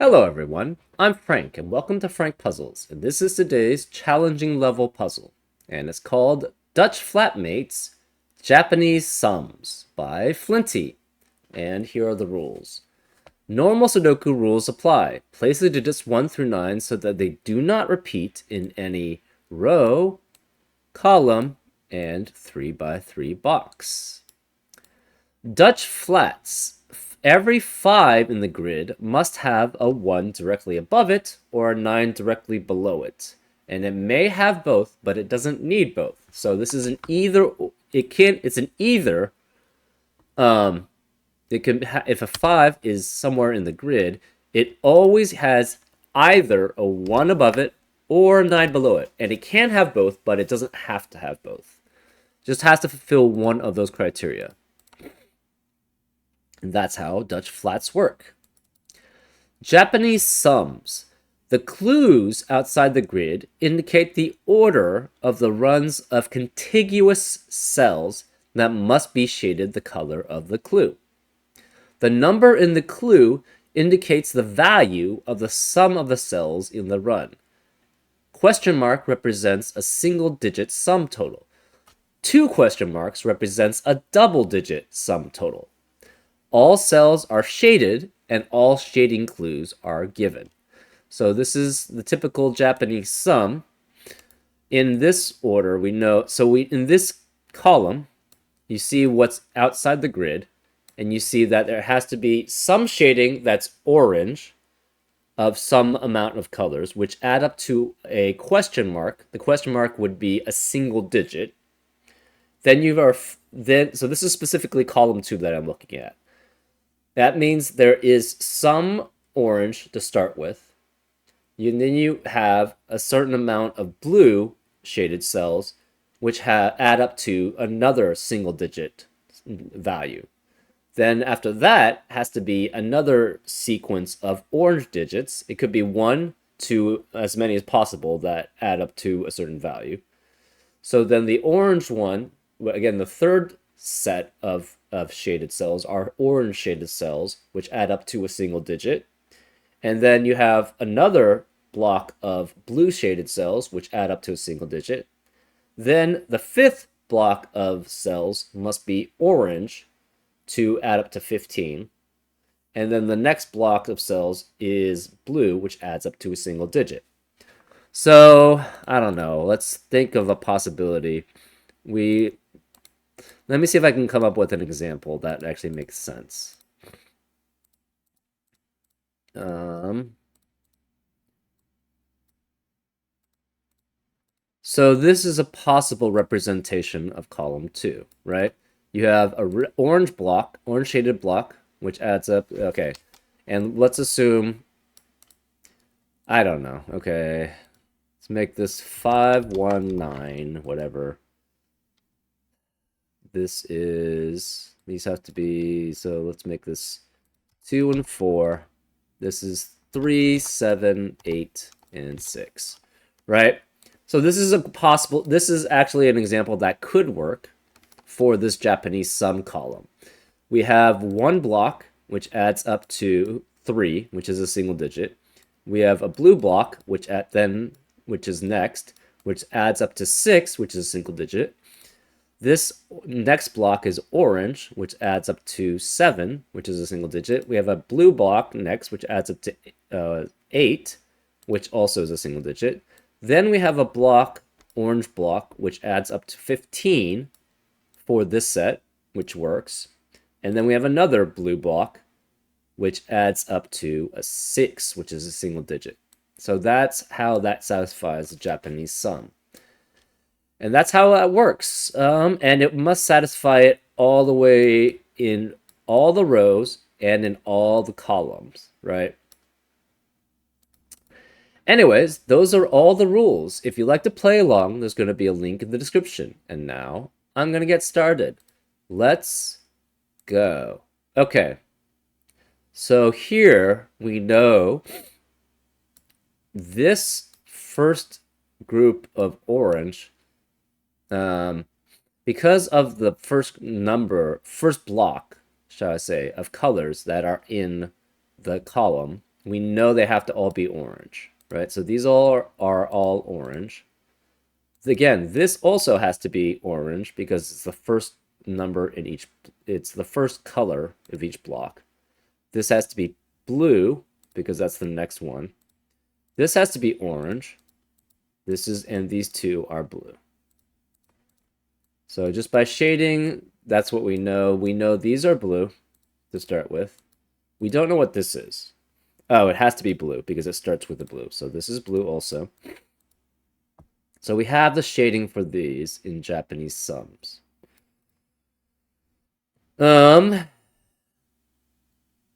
Hello everyone, I'm Frank and welcome to Frank Puzzles, and this is today's challenging level puzzle, and it's called Dutch Flatmates Japanese Sums by Flinty. And here are the rules. Normal Sudoku rules apply. Place the digits 1 through 9 so that they do not repeat in any row, column, and 3 by 3 box. Dutch flats. Every 5 in the grid must have a 1 directly above it or a 9 directly below it. And it may have both, but it doesn't need both. So this is an either, it's an either, if a 5 is somewhere in the grid, it always has either a 1 above it or a 9 below it. And it can have both, but it doesn't have to have both. It just has to fulfill one of those criteria. And that's how Dutch flats work. Japanese sums. The clues outside the grid indicate the order of the runs of contiguous cells that must be shaded the color of the clue. The number in the clue indicates the value of the sum of the cells in the run. Question mark represents a single-digit sum total. 2 question marks represents a double-digit sum total. All cells are shaded, and all shading clues are given. So this is the typical Japanese sum. In this order, we know, in this column, you see what's outside the grid, and you see that there has to be some shading that's orange of some amount of colors, which add up to a question mark. The question mark would be a single digit. So this is specifically column 2 that I'm looking at. That means there is some orange to start with. Then you have a certain amount of blue shaded cells, which add up to another single-digit value. Then after that has to be another sequence of orange digits. It could be 1 to as many as possible that add up to a certain value. So then the orange one, again, the third set of shaded cells are orange shaded cells, which add up to a single digit. And then you have another block of blue shaded cells, which add up to a single digit. Then the 5th block of cells must be orange to add up to 15. And then the next block of cells is blue, which adds up to a single digit. So, I don't know. Let's think of a possibility. Let me see if I can come up with an example that actually makes sense. So this is a possible representation of column 2, right? You have a orange shaded block, which adds up. Okay, and let's assume, I don't know. Okay, let's make this 519, whatever. These have to be, so let's make this 2 and 4. This is 3, 7, 8, and 6, right? So this is actually an example that could work for this Japanese sum column. We have one block, which adds up to 3, which is a single digit. We have a blue block, which is next, which adds up to 6, which is a single digit. This next block is orange, which adds up to 7, which is a single digit. We have a blue block next, which adds up to 8, which also is a single digit. Then we have a orange block, which adds up to 15 for this set, which works. And then we have another blue block, which adds up to a 6, which is a single digit. So that's how that satisfies the Japanese sum. And that's how that works. And it must satisfy it all the way in all the rows and in all the columns, right? Anyways, those are all the rules. If you'd like to play along, there's going to be a link in the description. And now I'm going to get started. Let's go. Okay. So here we know this first group of orange, because of the first block, shall I say, of colors that are in the column, we know they have to all be orange, right? So these are all orange. Again, this also has to be orange because it's the first number in each, it's the first color of each block. This has to be blue because that's the next one. This has to be orange. This is, and these two are blue. So just by shading, that's what we know. We know these are blue to start with. We don't know what this is. Oh, it has to be blue because it starts with the blue. So this is blue also. So we have the shading for these in Japanese sums.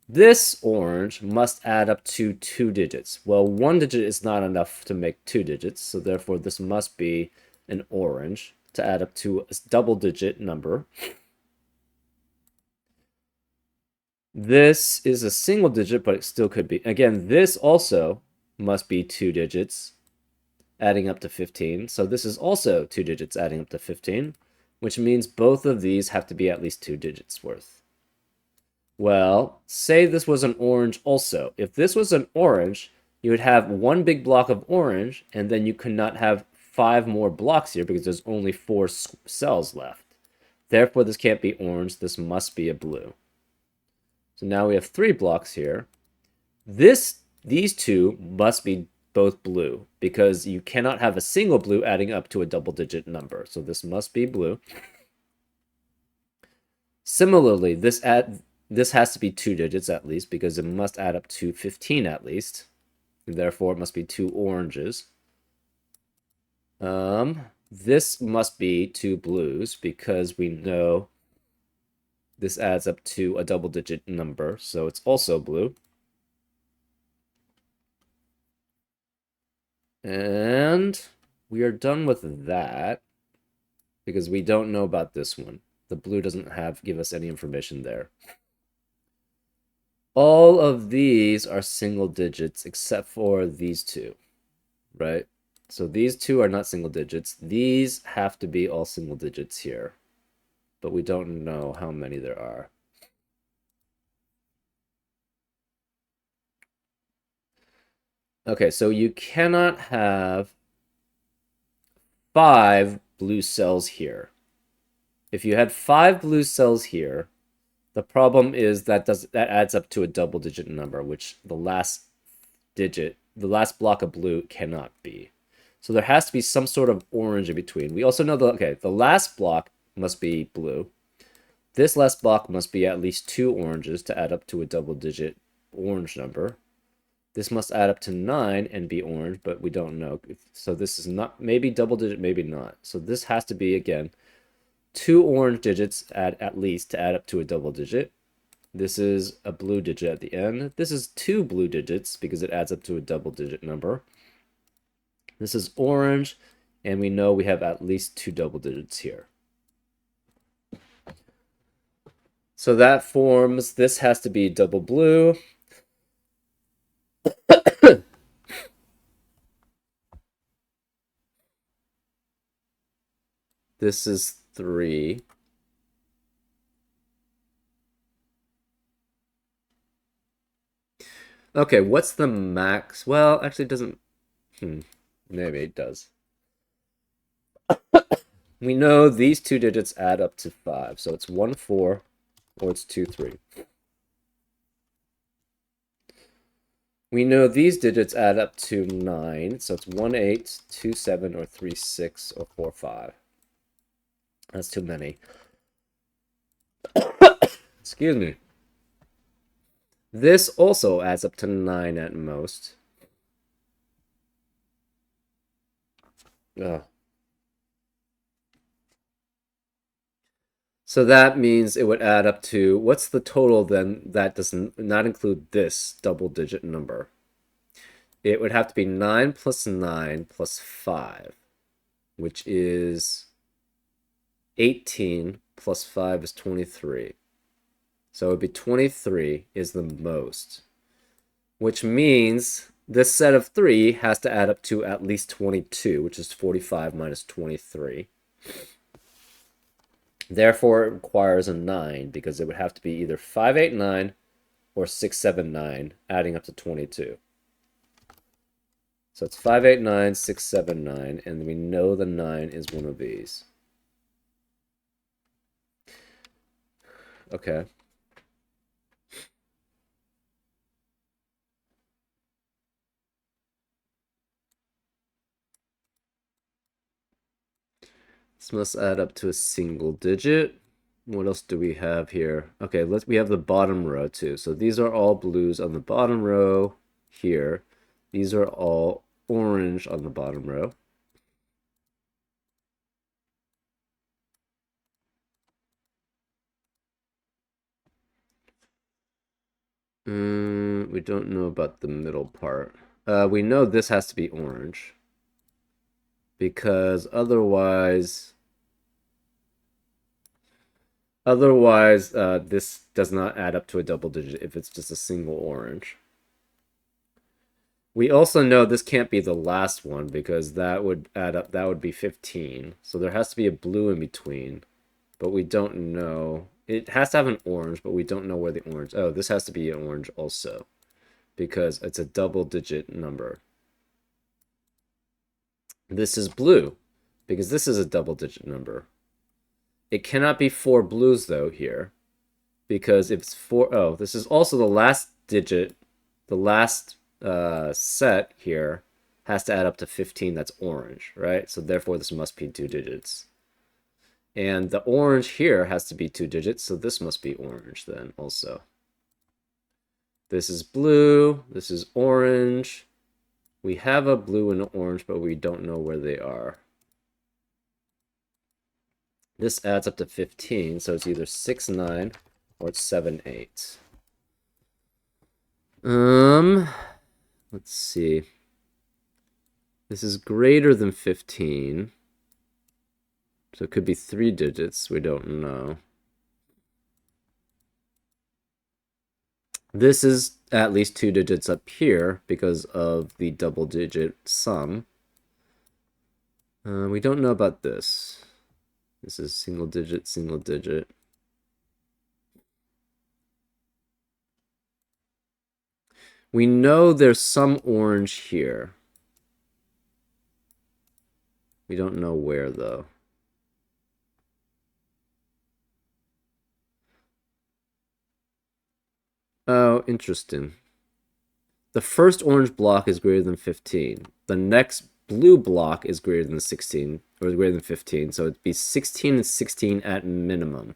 This orange must add up to 2 digits. Well, 1 digit is not enough to make 2 digits, so therefore this must be an orange to add up to a double-digit number. This is a single digit, but it still could be. Again, this also must be 2 digits, adding up to 15. So this is also 2 digits adding up to 15, which means both of these have to be at least 2 digits worth. Well, say this was an orange also. If this was an orange, you would have one big block of orange, and then you could not have 5 more blocks here because there's only 4 cells left. Therefore, this can't be orange. This must be a blue. So now we have 3 blocks here. These two must be both blue because you cannot have a single blue adding up to a double-digit number. So this must be blue. Similarly, this has to be 2 digits at least because it must add up to 15 at least. And therefore, it must be 2 oranges. This must be 2 blues because we know this adds up to a double-digit number, so it's also blue. And we are done with that because we don't know about this one. The blue doesn't give us any information there. All of these are single digits except for these two, right? So these two are not single digits. These have to be all single digits here, but we don't know how many there are. Okay, so you cannot have 5 blue cells here. If you had 5 blue cells here, the problem is that adds up to a double-digit number, which the last block of blue cannot be. So there has to be some sort of orange in between. We also know the last block must be blue. This last block must be at least 2 oranges to add up to a double-digit orange number. This must add up to 9 and be orange, but we don't know. So this is not, maybe double-digit, maybe not. So this has to be, again, 2 orange digits at least to add up to a double digit. This is a blue digit at the end. This is 2 blue digits because it adds up to a double-digit number. This is orange, and we know we have at least 2 double digits here. So that forms, this has to be double blue. This is 3. Okay, what's the max? Well, actually it doesn't, maybe it does. We know these 2 digits add up to 5, so it's 1, 4, or it's 2, 3. We know these digits add up to 9, so it's 1, 8, 2, 7, or 3, 6, or 4, 5. That's too many. Excuse me. This also adds up to 9 at most. Ugh. So that means it would add up to, what's the total then that does not include this double-digit number? It would have to be 9 plus 9 plus 5, which is 18 plus 5 is 23. So it would be 23 is the most, which means this set of 3 has to add up to at least 22, which is 45 minus 23. Therefore, it requires a 9 because it would have to be either 5, 8, 9 or 679, adding up to 22. So it's 589, 679, and we know the 9 is one of these. Okay. This must add up to a single digit. What else do we have here? Okay, we have the bottom row too. So these are all blues on the bottom row here. These are all orange on the bottom row. We don't know about the middle part. We know this has to be orange because otherwise this does not add up to a double digit if it's just a single orange. We also know this can't be the last one because that would add up, that would be 15. So there has to be a blue in between, but we don't know. It has to have an orange, but we don't know where the orange. Oh, this has to be an orange also because it's a double digit number. This is blue because this is a double digit number. It cannot be 4 blues though here because if it's 4, oh, this is also the last digit, the last set here has to add up to 15. That's orange, right? So therefore this must be 2 digits. And the orange here has to be 2 digits, so this must be orange then also. This is blue, this is orange. We have a blue and an orange, but we don't know where they are. This adds up to 15, so it's either 6, 9, or it's 7, 8. Let's see. This is greater than 15. So it could be 3 digits, we don't know. This is at least 2 digits up here because of the double digit sum. We don't know about this. This is single digit, single digit. We know there's some orange here. We don't know where though. Oh, interesting. The first orange block is greater than 15. The next blue block is greater than 16, or greater than 15. So it'd be 16 and 16 at minimum.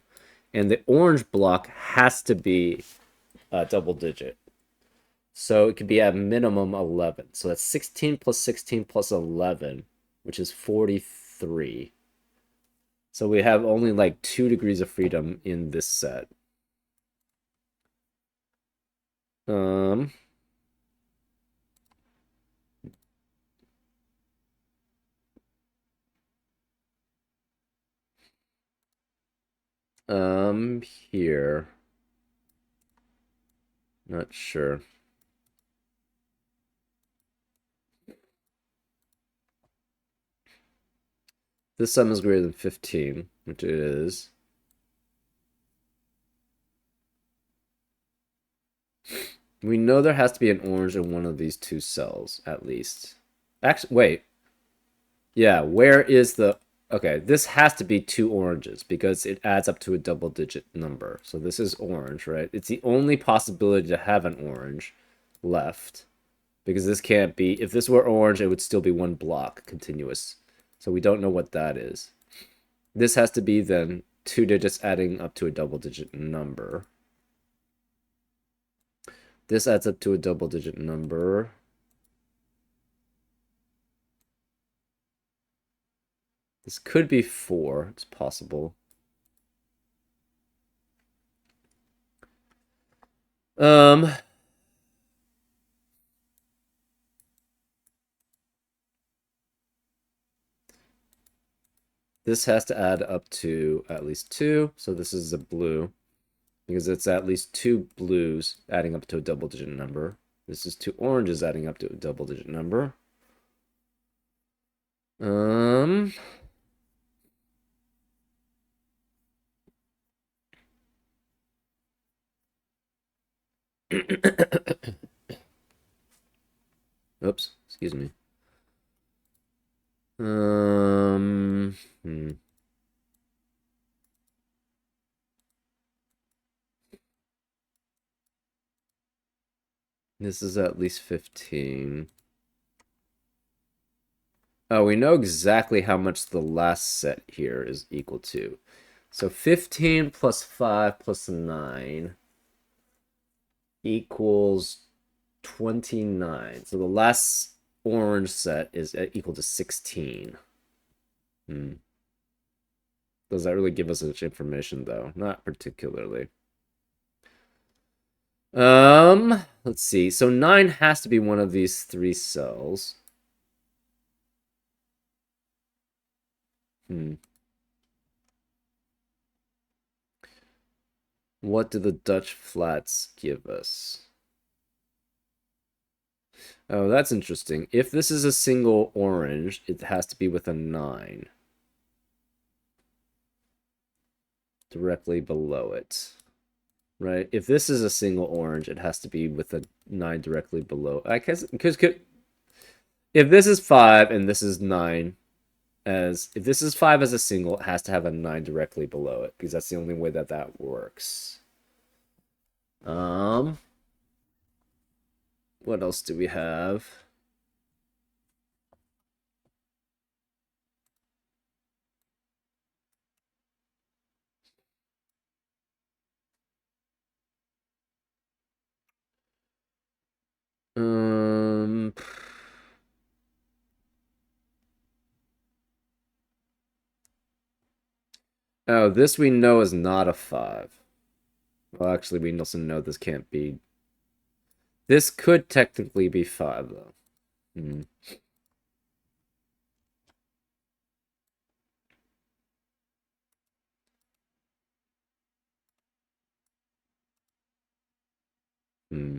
And the orange block has to be a double digit. So it could be at minimum 11. So that's 16 plus 16 plus 11, which is 43. So we have only like 2 degrees of freedom in this set. Here. Not sure. This sum is greater than 15, which it is. We know there has to be an orange in one of these 2 cells, at least. Actually, wait. Yeah, where is the... Okay, this has to be 2 oranges because it adds up to a double-digit number. So this is orange, right? It's the only possibility to have an orange left because this can't be... If this were orange, it would still be 1 block continuous. So we don't know what that is. This has to be then 2 digits adding up to a double-digit number. This adds up to a double-digit number. This could be 4. It's possible. This has to add up to at least 2. So this is a blue because it's at least 2 blues adding up to a double-digit number. This is 2 oranges adding up to a double-digit number. Oops, excuse me. Hmm. This is at least 15. Oh, we know exactly how much the last set here is equal to. So 15 plus 5 plus 9 equals 29. So the last orange set is equal to 16. Hmm. Does that really give us much information, though? Not particularly. Let's see. So 9 has to be one of these three cells. Hmm. What do the Dutch flats give us? Oh, that's interesting. If this is a single orange, it has to be with a 9 directly below it. Right? If this is a single orange, it has to be with a 9 directly below. I guess because if this is 5 and this is 9 as if this is 5 as a single, it has to have a 9 directly below it because that's the only way that that works. Um what else do we have? Um Oh, this we know is not a 5. Well, actually, we also know this can't be. This could technically be 5, though. Hmm. Hmm.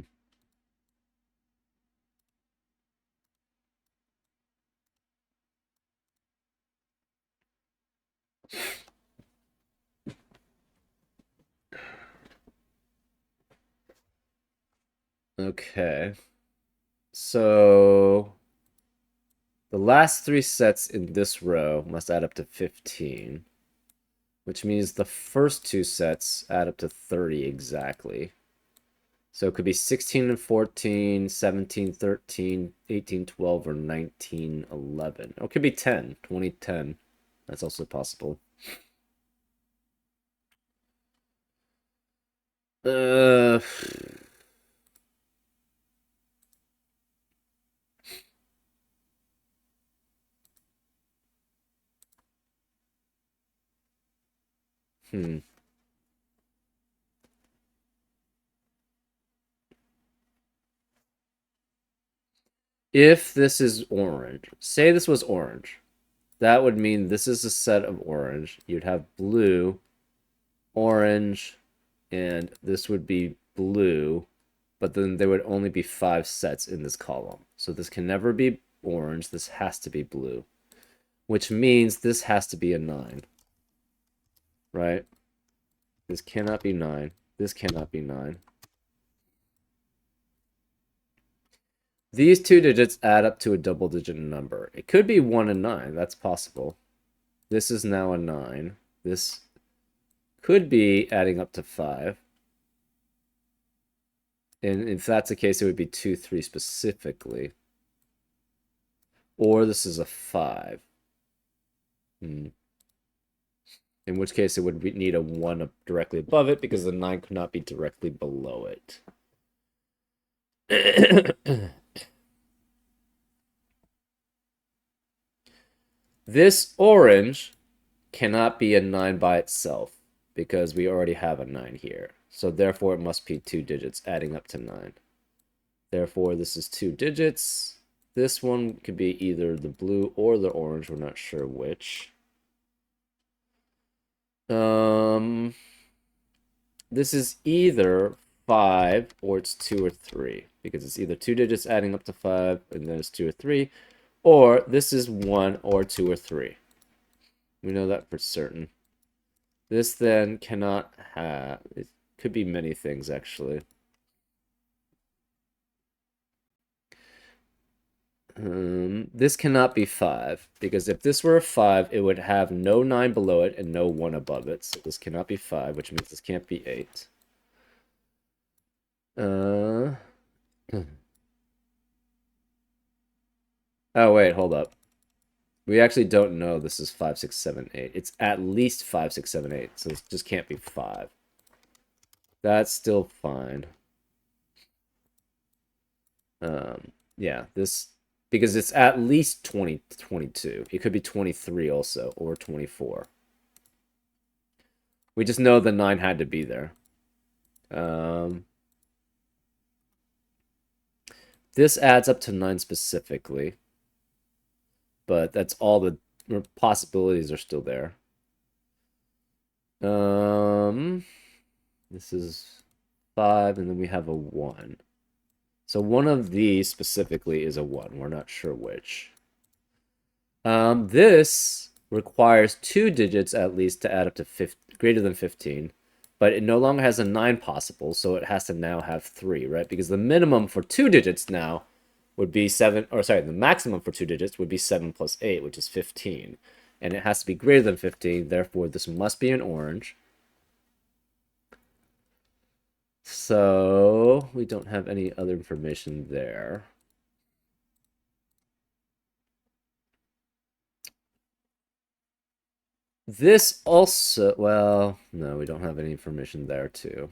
Okay. So the last three sets in this row must add up to 15, which means the first two sets add up to 30 exactly. So it could be 16 and 14, 17, 13, 18, 12, or 19, 11. Or it could be 10, 20, 10. That's also possible. Uh, hmm. If this is orange, say this was orange, that would mean this is a set of orange. You'd have blue, orange, and this would be blue, but then there would only be 5 sets in this column. So this can never be orange. This has to be blue, which means this has to be a 9, right? This cannot be 9. This cannot be 9. These two digits add up to a double-digit number. It could be 1 and 9. That's possible. This is now a 9. This could be adding up to 5. And if that's the case, it would be 2, 3 specifically. Or this is a 5. Hmm. In which case, it would need a 1 directly above it because the 9 could not be directly below it. This orange cannot be a 9 by itself because we already have a 9 here. So therefore, it must be 2 digits adding up to 9. Therefore, this is 2 digits. This one could be either the blue or the orange. We're not sure which. This is either 5 or it's 2 or 3 because it's either 2 digits adding up to 5 and then it's 2 or 3, or this is 1 or 2 or 3. We know that for certain. This then cannot have, it could be many things actually. This cannot be 5, because if this were a 5, it would have no 9 below it and no 1 above it. So this cannot be 5, which means this can't be 8. Oh, wait, hold up. We actually don't know this is 5, 6, 7, 8. It's at least 5, 6, 7, 8, so it just can't be 5. That's still fine. Yeah, this... Because it's at least 22. It could be 23 also, or 24. We just know the 9 had to be there. This adds up to 9 specifically. But that's all the possibilities are still there. This is 5, and then we have a 1. So one of these specifically is a 1. We're not sure which. This requires 2 digits at least to add up to greater than 15. But it no longer has a 9 possible, so it has to now have 3, right? Because the minimum for 2 digits now would be 7, or sorry, the maximum for 2 digits would be 7 plus 8, which is 15. And it has to be greater than 15, therefore this must be an orange. So we don't have any other information there. This also, well, no, we don't have any information there too.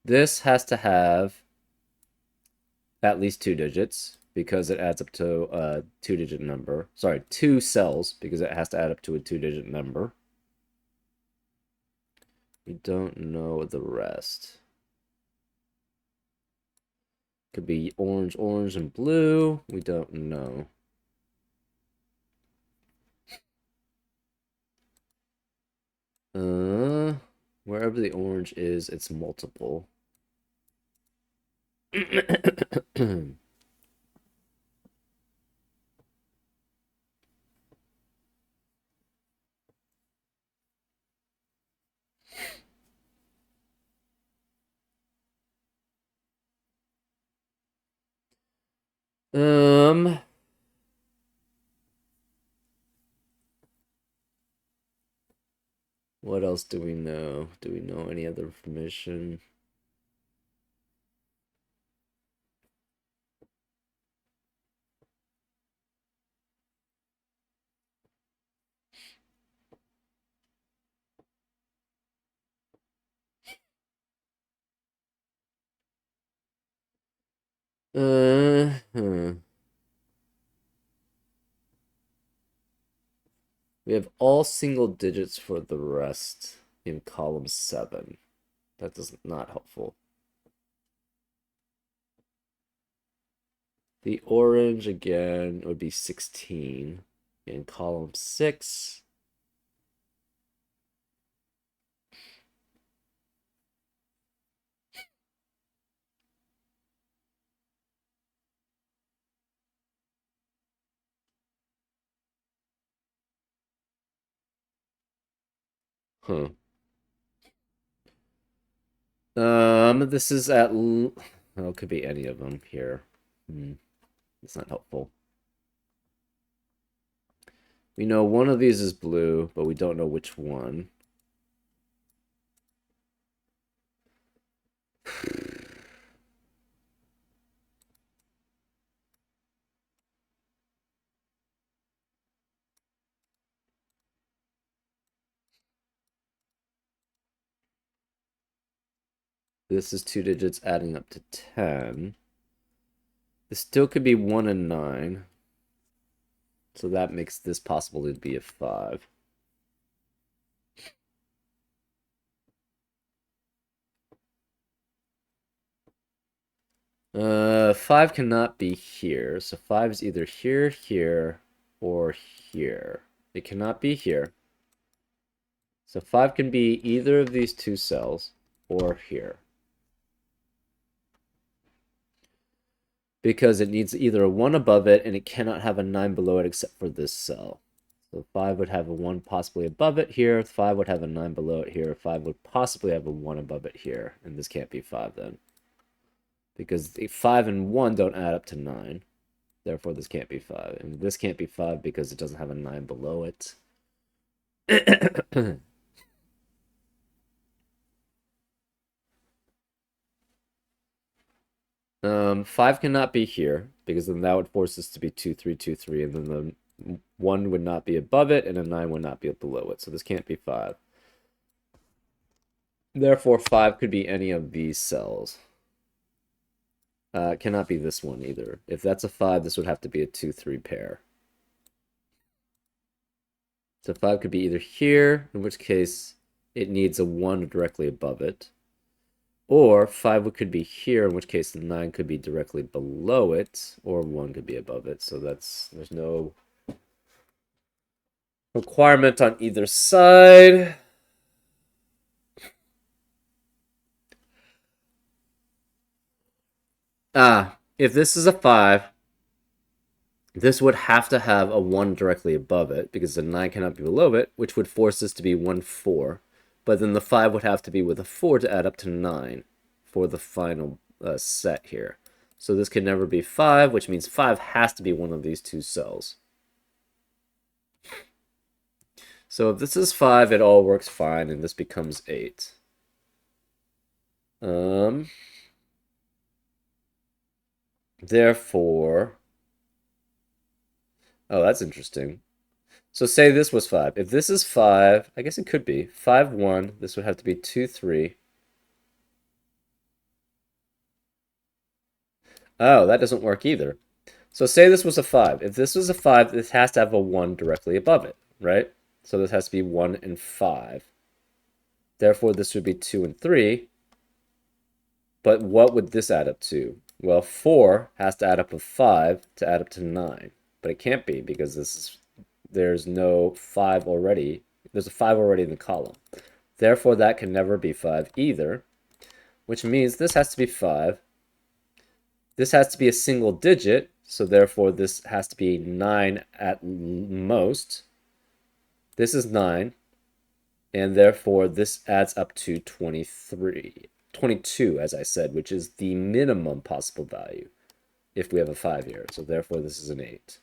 This has to have at least 2 digits because it adds up to a 2-digit number. Sorry, 2 cells because it has to add up to a 2-digit number. We don't know the rest. Could be orange, orange, and blue. We don't know. Wherever the orange is, it's multiple. What else do we know? Do we know any other information? We have all single digits for the rest in column 7. That is not helpful. The orange again would be 16 in column 6. Huh. This is at... Well, it could be any of them here. It's not helpful. We know one of these is blue, but we don't know which one. This is 2 digits adding up to 10. This still could be 1 and 9. So that makes this possible to be a 5. 5 cannot be here. So 5 is either here, here, or here. It cannot be here. So 5 can be either of these 2 cells or here. Because it needs either a 1 above it and it cannot have a 9 below it except for this cell. So 5 would have a 1 possibly above it here. 5 would have a 9 below it here. 5 would possibly have a 1 above it here. And this can't be 5 then. Because 5 and 1 don't add up to 9. Therefore, this can't be 5. And this can't be 5 because it doesn't have a 9 below it. 5 cannot be here because then that would force this to be 2, 3, 2, 3, and then the 1 would not be above it and a 9 would not be below it. So this can't be 5. Therefore, 5 could be any of these cells. It cannot be this one either. If that's a 5, this would have to be a 2, 3 pair. So 5 could be either here, in which case it needs a 1 directly above it. Or 5 could be here, in which case the 9 could be directly below it, or 1 could be above it. So there's no requirement on either side. If this is a 5, this would have to have a 1 directly above it, because the 9 cannot be below it, which would force this to be 1, 4. But then the 5 would have to be with a 4 to add up to 9 for the final set here. So this can never be 5, which means 5 has to be one of these two cells. So if this is 5, it all works fine, and this becomes 8. Therefore, oh, that's interesting. So say this was 5. If this is 5, I guess it could be 5, 1. This would have to be 2, 3. Oh, that doesn't work either. So say this was a 5. If this was a 5, this has to have a 1 directly above it, right? So this has to be 1 and 5. Therefore, this would be 2 and 3. But what would this add up to? Well, 4 has to add up with 5 to add up to 9. But it can't be because there's no 5 already. There's a 5 already in the column. Therefore, that can never be 5 either, which means this has to be 5. This has to be a single digit, so therefore this has to be 9 at most. This is 9, and therefore this adds up to 22, as I said, which is the minimum possible value if we have a 5 here. So therefore this is an 8.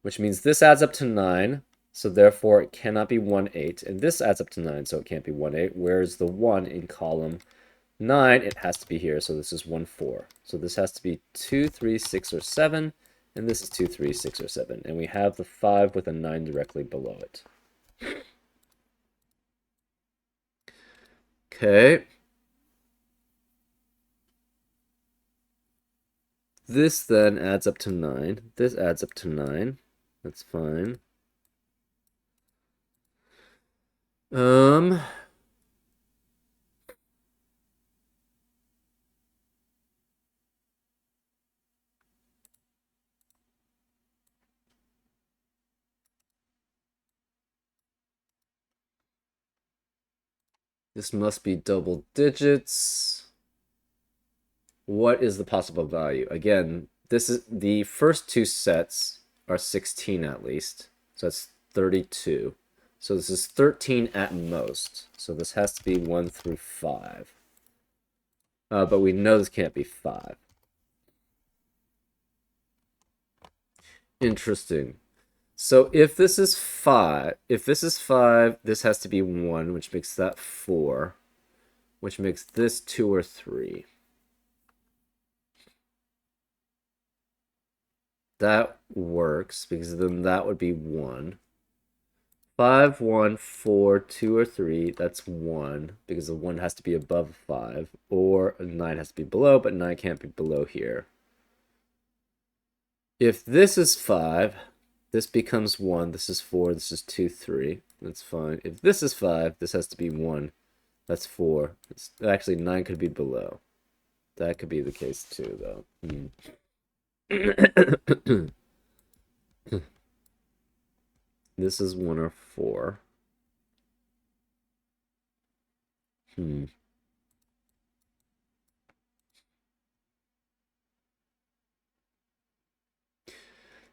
Which means this adds up to 9, so therefore it cannot be 1, 8. And this adds up to 9, so it can't be 1, 8. Whereas the 1 in column 9, it has to be here, so this is 1, 4. So this has to be 2, 3, 6, or 7, and this is 2, 3, 6, or 7. And we have the 5 with a 9 directly below it. Okay. This then adds up to 9. This adds up to 9. That's fine. This must be double digits. What is the possible value? Again, this is the first two sets are 16 at least. So that's 32. So this is 13 at most. So this has to be 1 through 5. But we know this can't be 5. Interesting. So if this is 5, this has to be 1, which makes that 4, which makes this 2 or 3. That works because then that would be 1. 5, 1, 4, 2, or 3, that's 1 because the 1 has to be above 5, or 9 has to be below, but 9 can't be below here. If this is 5, this becomes 1, this is 4, this is 2, 3. That's fine. If this is 5, this has to be 1. That's 4. Actually, 9 could be below. That could be the case too, though. This is 1 or 4.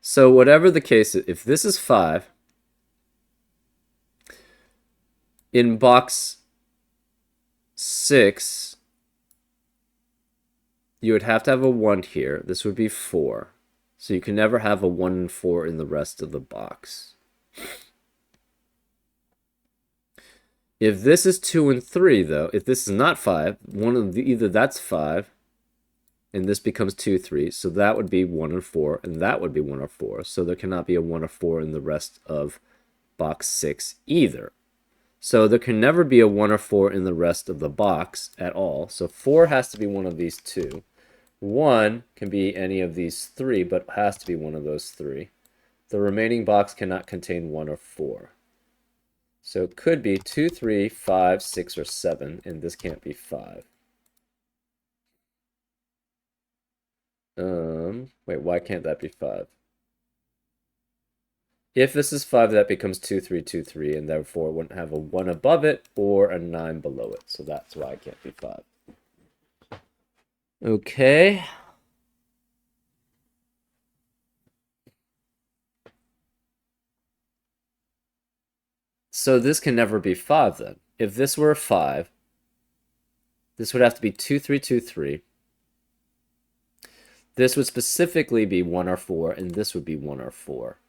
So whatever the case, if this is 5, in box 6, you would have to have a 1 here. This would be 4. So you can never have a 1 and 4 in the rest of the box. If this is 2 and 3, though, if this is not 5, either that's 5, and this becomes 2, 3, so that would be 1 and 4, and that would be 1 or 4. So there cannot be a 1 or 4 in the rest of box 6 either. So there can never be a 1 or 4 in the rest of the box at all. So 4 has to be one of these two. 1 can be any of these 3, but has to be one of those 3. The remaining box cannot contain 1 or 4. So it could be 2, 3, 5, 6, or 7, and this can't be 5. Wait, why can't that be 5? If this is 5, that becomes 2, 3, 2, 3, and therefore it wouldn't have a 1 above it or a 9 below it. So that's why it can't be 5. Okay. So this can never be 5 then. If this were a 5, this would have to be 2, 3, 2, 3. This would specifically be 1 or 4, and this would be 1 or 4.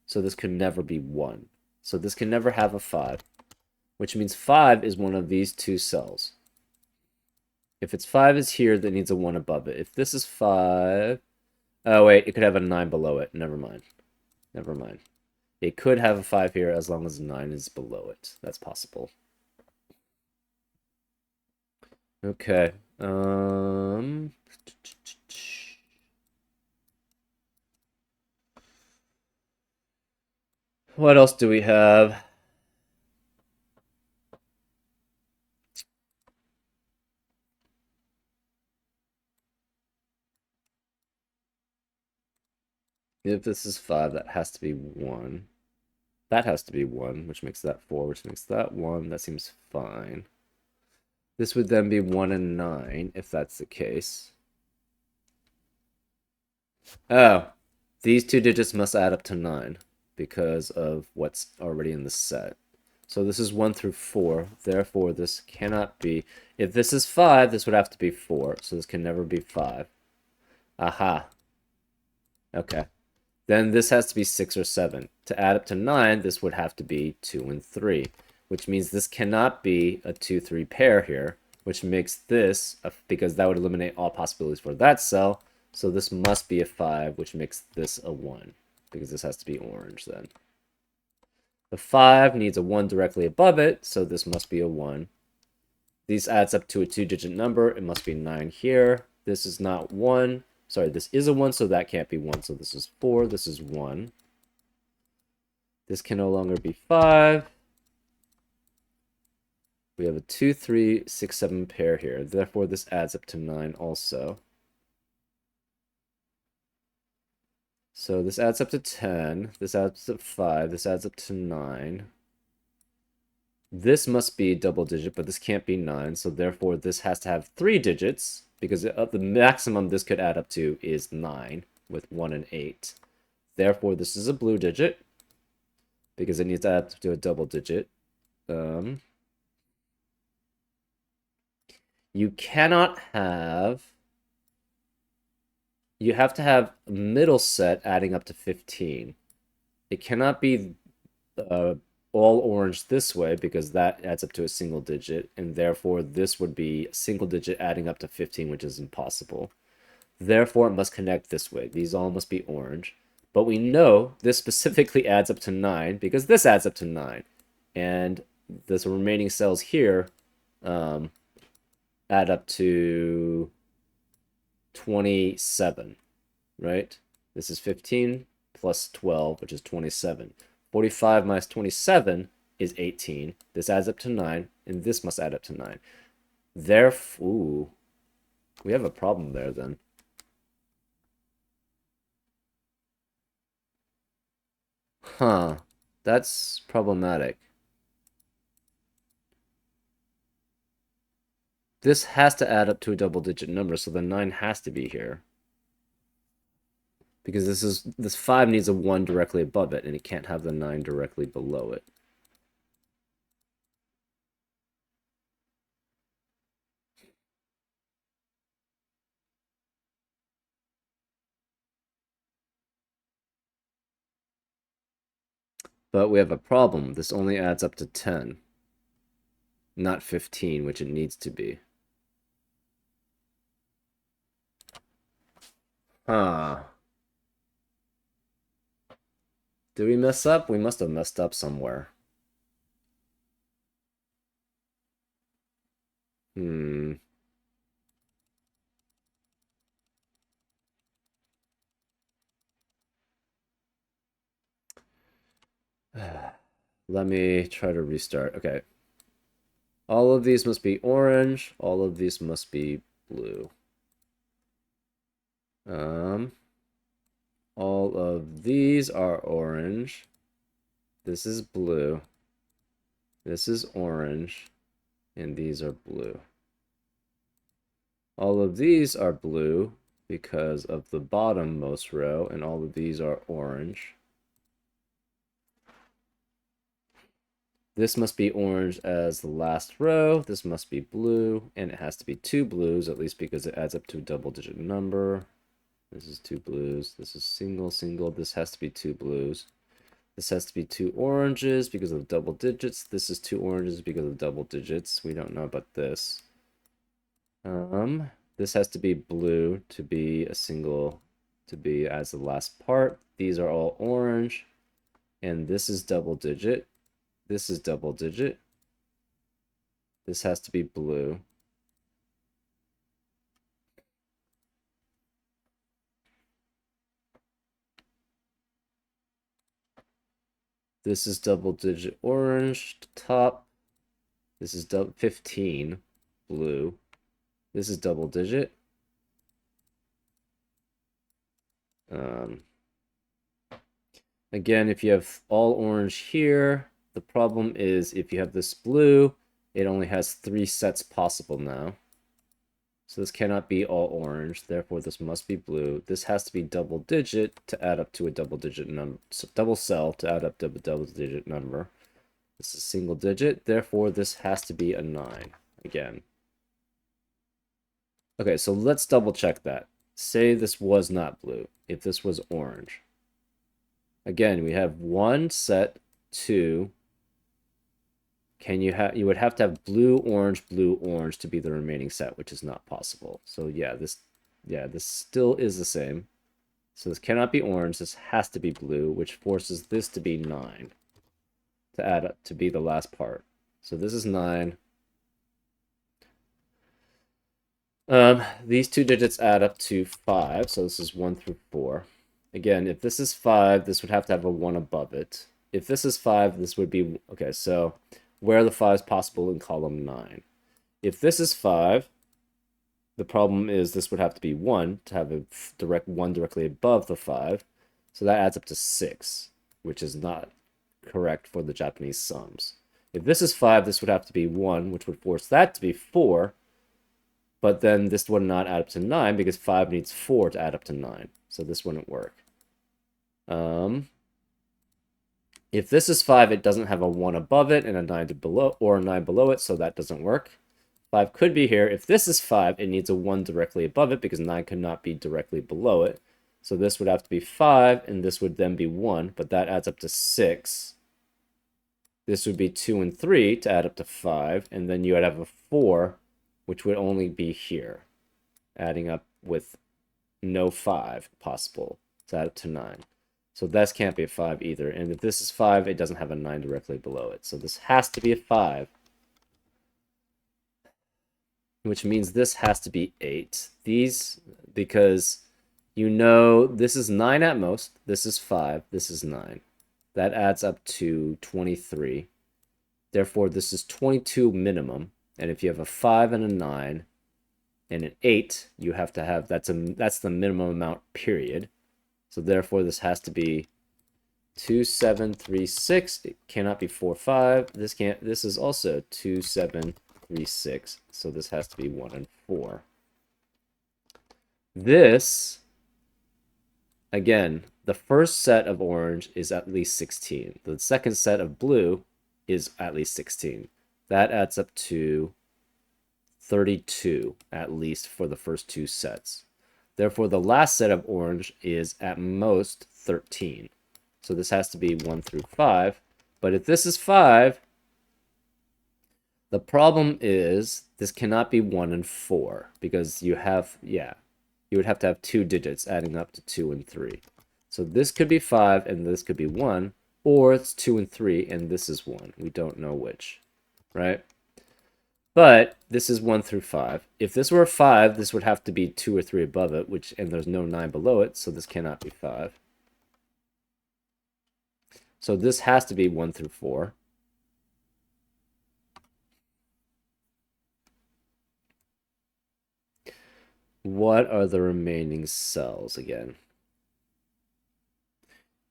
So this could never be 1. So this can never have a 5, which means 5 is one of these two cells. If it's 5 is here, that needs a 1 above it. If this is 5... Oh, wait, it could have a 9 below it. Never mind. Never mind. It could have a 5 here as long as 9 is below it. That's possible. Okay. What else do we have? If this is 5, that has to be 1. That has to be 1, which makes that 4, which makes that 1. That seems fine. This would then be 1 and 9, if that's the case. Oh, these two digits must add up to 9 because of what's already in the set. So this is 1 through 4. Therefore, this cannot be... If this is 5, this would have to be 4. So this can never be 5. Aha. Okay. Then this has to be 6 or 7. To add up to 9, this would have to be 2 and 3, which means this cannot be a 2-3 pair here, which makes this, because that would eliminate all possibilities for that cell, so this must be a 5, which makes this a 1, because this has to be orange then. The 5 needs a 1 directly above it, so this must be a 1. These adds up to a 2-digit number. It must be 9 here. This is not 1. Sorry, this is a 1, so that can't be 1. So this is 4. This is 1. This can no longer be 5. We have a 2, 3, 6, 7 pair here. Therefore, this adds up to 9 also. So this adds up to 10. This adds up to 5. This adds up to 9. This must be double digit, but this can't be 9. So therefore, this has to have 3 digits, because the maximum this could add up to is 9 with 1 and 8. Therefore, this is a blue digit because it needs to add up to a double digit. You cannot have... You have to have a middle set adding up to 15. It cannot be all orange this way because that adds up to a single digit, and therefore this would be a single digit adding up to 15, which is impossible. Therefore, it must connect this way. These all must be orange. But we know this specifically adds up to 9 because this adds up to 9. And the remaining cells here add up to 27, right? This is 15 plus 12, which is 27. 45 minus 27 is 18. This adds up to 9, and this must add up to 9. Therefore, ooh, we have a problem there then. Huh, that's problematic. This has to add up to a double-digit number, so the 9 has to be here. Because this 5 needs a 1 directly above it, and it can't have the 9 directly below it. But we have a problem. This only adds up to 10, not 15, which it needs to be. Huh. Did we mess up? We must have messed up somewhere. Hmm. Let me try to restart. Okay. All of these must be orange. All of these must be blue. All of these are orange. This is blue. This is orange. And these are blue. All of these are blue because of the bottommost row, and all of these are orange. This must be orange as the last row. This must be blue, and it has to be 2 blues, at least because it adds up to a double-digit number. This is 2 blues. This is single, single. This has to be 2 blues. This has to be 2 oranges because of double digits. This is 2 oranges because of double digits. We don't know about this. This has to be blue to be a single, to be as the last part. These are all orange, and this is double digit. This is double digit. This has to be blue. This is double digit orange top. This is 15 blue. This is double digit. Again, if you have all orange here, the problem is if you have this blue, it only has 3 sets possible now. So this cannot be all orange, therefore this must be blue. This has to be double digit to add up to a double digit number, double cell to add up to a double digit number. This is single digit, therefore this has to be a 9 again. Okay, so let's double check that. Say this was not blue, if this was orange. Again, we have 1 set, 2. You would have to have blue, orange to be the remaining set, which is not possible. So yeah, this still is the same. So this cannot be orange, this has to be blue, which forces this to be 9 to add up to be the last part. So this is 9. These 2 digits add up to 5, so this is 1 through 4. Again, if this is 5, this would have to have a 1 above it. If this is 5, this would be... Okay, so where are the 5s possible in column 9? If this is 5, the problem is this would have to be 1 to have a direct 1 directly above the 5. So that adds up to 6, which is not correct for the Japanese sums. If this is 5, this would have to be 1, which would force that to be 4. But then this would not add up to 9 because 5 needs 4 to add up to 9. So this wouldn't work. If this is 5, it doesn't have a 1 above it and a 9 below, or a 9 below it, so that doesn't work. 5 could be here. If this is 5, it needs a 1 directly above it because 9 could not be directly below it. So this would have to be 5, and this would then be 1, but that adds up to 6. This would be 2 and 3 to add up to 5, and then you would have a 4, which would only be here, adding up with no 5 possible to add up to 9. So this can't be a 5 either. And if this is 5, it doesn't have a 9 directly below it. So this has to be a 5. Which means this has to be 8. These, because you know this is 9 at most. This is 5. This is 9. That adds up to 23. Therefore, this is 22 minimum. And if you have a 5 and a 9 and an 8, you have to have, that's the minimum amount, period. So therefore, this has to be 2, 7, 3, 6. It cannot be 4, 5. This is also 2, 7, 3, 6. So this has to be 1 and 4. This again, the first set of orange is at least 16. The second set of blue is at least 16. That adds up to 32 at least for the first two sets. Therefore, the last set of orange is at most 13. So this has to be 1 through 5. But if this is 5, the problem is this cannot be 1 and 4 because you would have to have two digits adding up to 2 and 3. So this could be 5 and this could be 1, or it's 2 and 3 and this is 1. We don't know which, right? But this is 1 through 5. If this were a 5, this would have to be 2 or 3 above it, and there's no 9 below it, so this cannot be 5. So this has to be 1 through 4. What are the remaining cells again?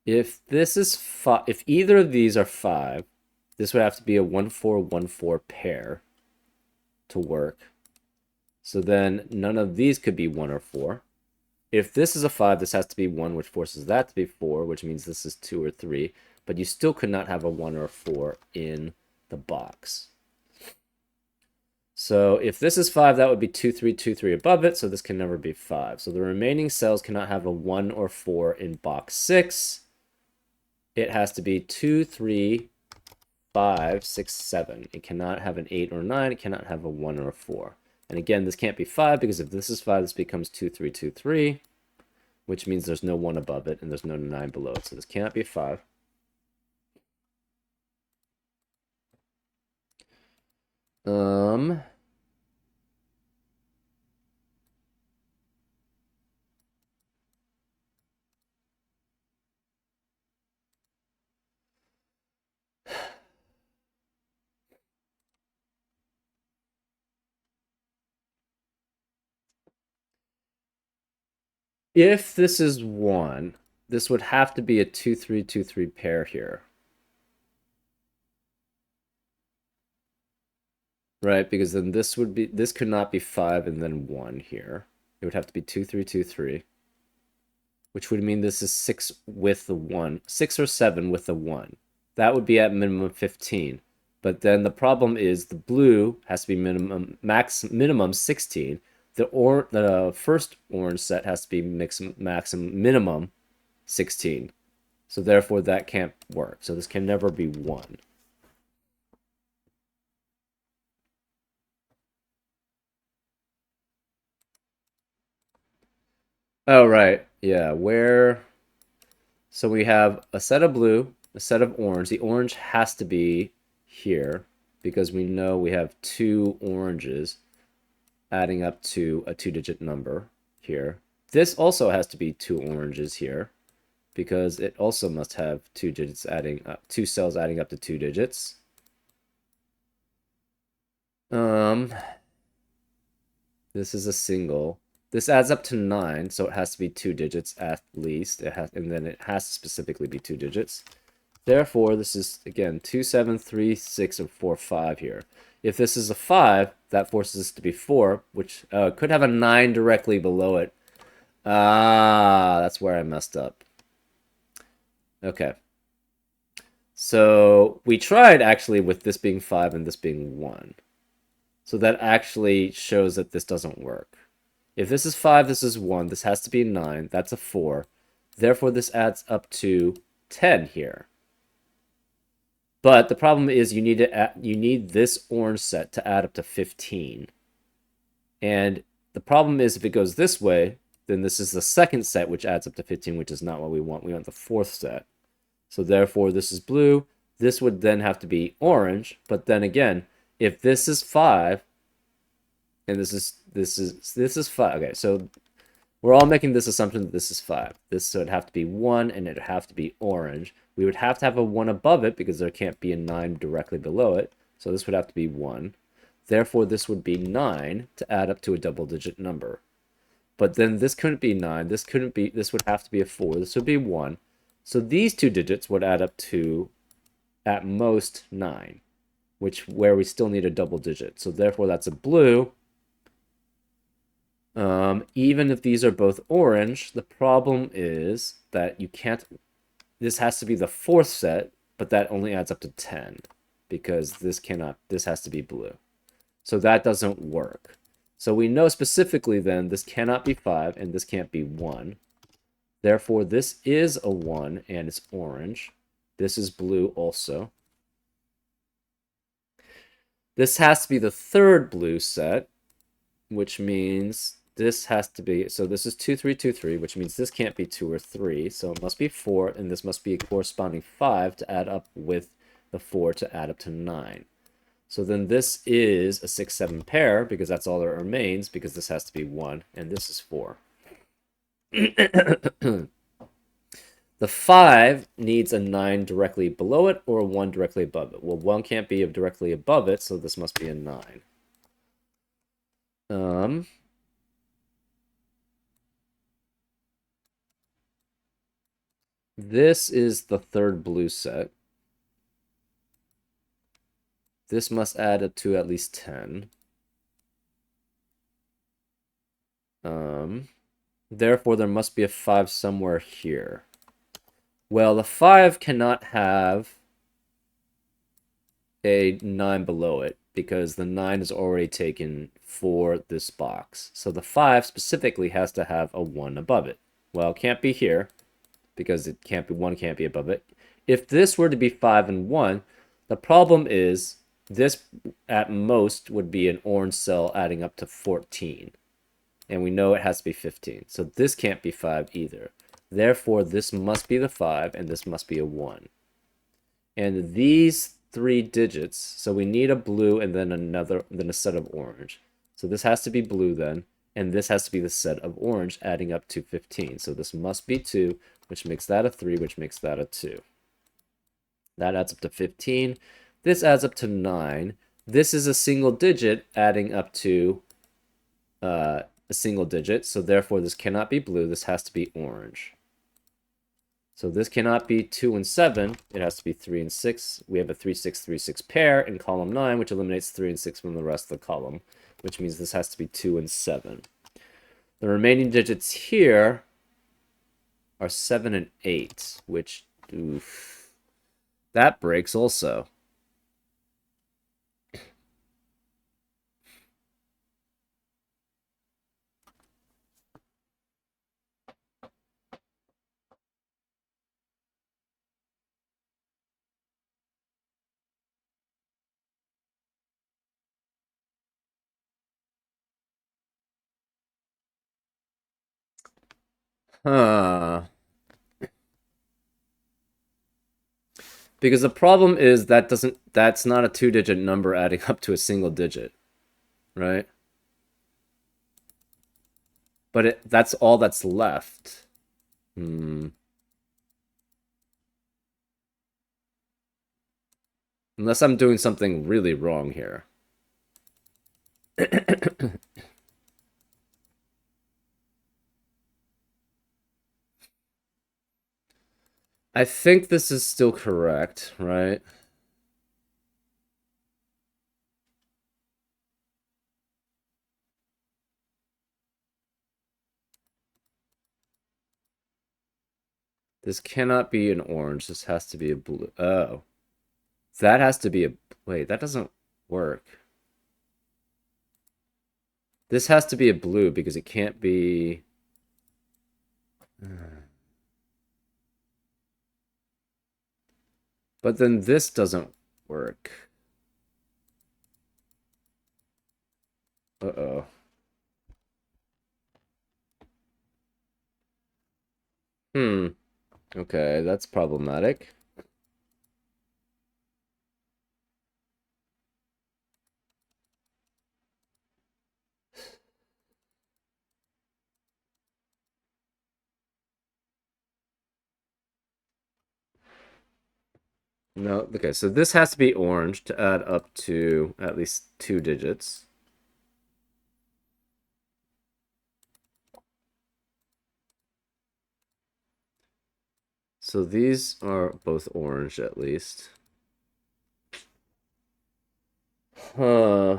If this is 5, if either of these are 5, this would have to be a 1-4-1-4 pair to work. So then none of these could be 1 or 4. If this is a 5, this has to be 1, which forces that to be 4, which means this is 2 or 3. But you still could not have a 1 or a 4 in the box. So if this is 5, that would be 2, 3, 2, 3 above it, so this can never be 5. So the remaining cells cannot have a 1 or 4 in box 6. It has to be 2, 3, 5, 6, 7. It cannot have an 8 or 9. It cannot have a 1 or a 4. And again, this can't be 5 because if this is 5, this becomes 2, 3, 2, 3, which means there's no 1 above it and there's no 9 below it. So this cannot be 5. If this is 1, this would have to be a 2, 3, 2, 3 pair here. Right, because then this could not be 5 and then 1 here. It would have to be 2, 3, 2, 3. Which would mean this is 6 with the 1. 6 or 7 with the 1. That would be at minimum 15. But then the problem is the blue has to be minimum 16. The first orange set has to be minimum 16. So therefore that can't work. So this can never be 1. Oh, right. Yeah, so we have a set of blue, a set of orange. The orange has to be here because we know we have 2 oranges adding up to a 2-digit number here. This also has to be 2 oranges here because it also must have 2 cells adding up to 2 digits. This is a single. This adds up to 9, so it has to be 2 digits at least. And then it has to specifically be 2 digits. Therefore, this is, again, 2, 7, 3, 6, or 4, 5 here. If this is a 5, that forces this to be 4, which could have a 9 directly below it. Ah, that's where I messed up. Okay. So we tried, actually, with this being 5 and this being 1. So that actually shows that this doesn't work. If this is 5, this is 1. This has to be 9. That's a 4. Therefore, this adds up to 10 here. But the problem is you need this orange set to add up to 15. And the problem is if it goes this way, then this is the second set which adds up to 15, which is not what we want. We want the fourth set. So therefore, this is blue. This would then have to be orange. But then again, if this is 5, and this is 5. Okay, so we're all making this assumption that this is 5. This would have to be 1, and it would have to be orange. We would have to have a 1 above it because there can't be a 9 directly below it. So this would have to be 1. Therefore, this would be 9 to add up to a double-digit number. But then this couldn't be 9. This would have to be a 4. This would be 1. So these two digits would add up to, at most, 9, where we still need a double digit. So therefore, that's a blue. Even if these are both orange, the problem is that you can't. This has to be the fourth set, but that only adds up to 10 because this cannot. This has to be blue. So that doesn't work. So we know specifically then this cannot be 5 and this can't be 1. Therefore, this is a 1 and it's orange. This is blue also. This has to be the third blue set, which means this has to be, so this is 2, 3, 2, 3, which means this can't be 2 or 3, so it must be 4, and this must be a corresponding 5 to add up with the 4 to add up to 9. So then this is a 6, 7 pair, because that's all that remains, because this has to be 1, and this is 4. The 5 needs a 9 directly below it or a 1 directly above it. Well, 1 can't be directly above it, so this must be a 9. This is the third blue set. This must add up to at least 10. Therefore, there must be a 5 somewhere here. Well, the 5 cannot have a 9 below it because the 9 is already taken for this box. So the 5 specifically has to have a 1 above it. Well, it can't be here because it can't be 1 can't be above it. If this were to be 5 and 1, the problem is this at most would be an orange cell adding up to 14. And we know it has to be 15. So this can't be 5 either. Therefore, this must be the 5 and this must be a 1. And these 3 digits, so we need a blue and then a set of orange. So this has to be blue then, and this has to be the set of orange adding up to 15. So this must be 2, which makes that a 3, which makes that a 2. That adds up to 15. This adds up to 9. This is a single digit adding up to a single digit, so therefore this cannot be blue. This has to be orange. So this cannot be 2 and 7. It has to be 3 and 6. We have a 3, 6, 3, 6 pair in column 9, which eliminates 3 and 6 from the rest of the column, which means this has to be 2 and 7. The remaining digits here are 7 and 8, which, oof, that breaks also. Huh. Because the problem is that's not a 2-digit number adding up to a single digit, right? But that's all that's left. Unless I'm doing something really wrong here. I think this is still correct, right? This cannot be an orange. This has to be a blue. Oh. That has to be a... Wait, that doesn't work. This has to be a blue because it can't be... But then this doesn't work. Uh-oh. Okay, that's problematic. No, okay, so this has to be orange to add up to at least 2 digits. So these are both orange at least. Huh.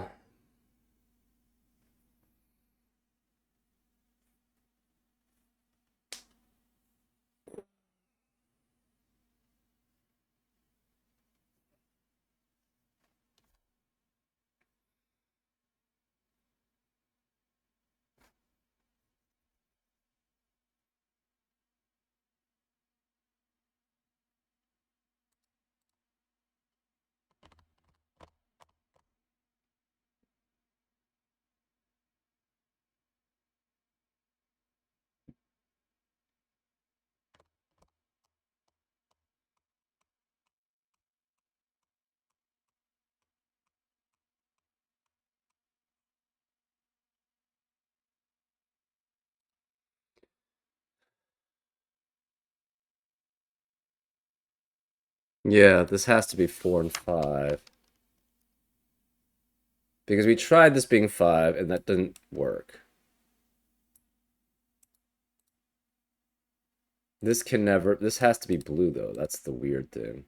Yeah, this has to be 4 and 5. Because we tried this being 5 and that didn't work. This can never, this has to be blue though. That's the weird thing.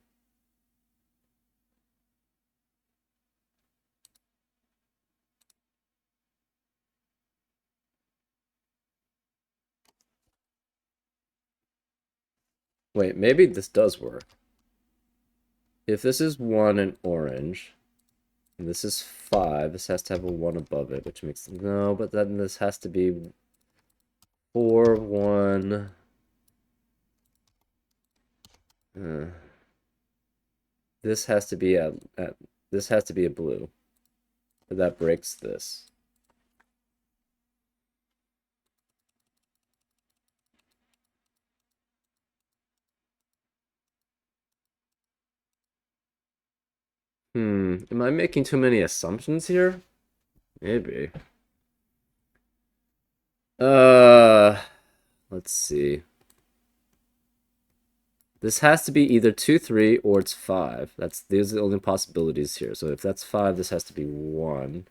Wait, maybe this does work. If this is 1 in orange, and this is 5, this has to have a 1 above it, which makes... No, but then this has to be 4, 1... this has to be this has to be a blue. But that breaks this. Am I making too many assumptions here? Maybe. Let's see. This has to be either 2, 3, or it's 5. These are the only possibilities here. So if that's 5, this has to be 1.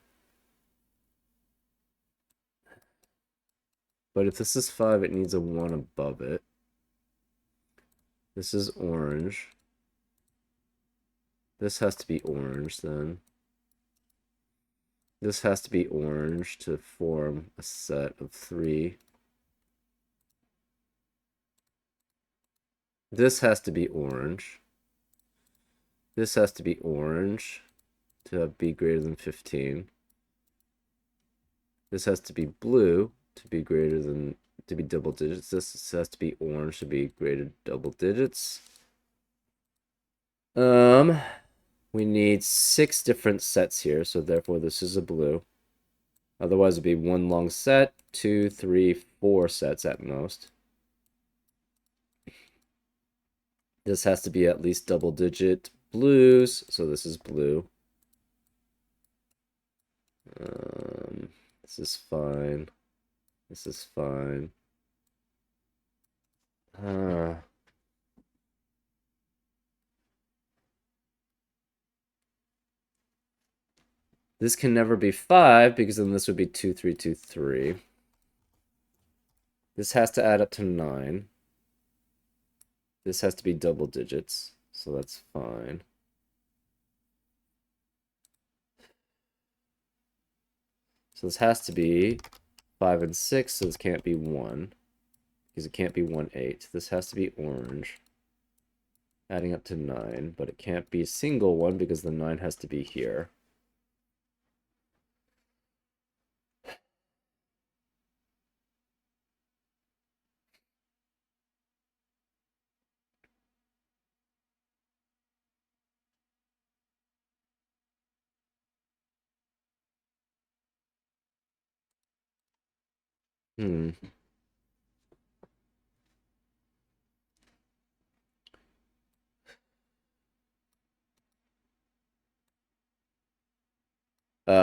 But if this is 5, it needs a 1 above it. This is orange. This has to be orange then. This has to be orange to form a set of 3. This has to be orange. This has to be orange to be greater than 15. This has to be blue to be greater than, to be double digits. This has to be orange to be greater double digits. We need 6 different sets here, so therefore this is a blue. Otherwise it'd be 1 long set, 2, 3, 4 sets at most. This has to be at least double digit blues, so this is blue. This is fine. This is fine. This can never be 5 because then this would be 2, 3, 2, 3. This has to add up to 9. This has to be double digits, so that's fine. So this has to be 5 and 6, so this can't be 1. Because it can't be 1, 8. This has to be orange. Adding up to 9, but it can't be a single one because the 9 has to be here.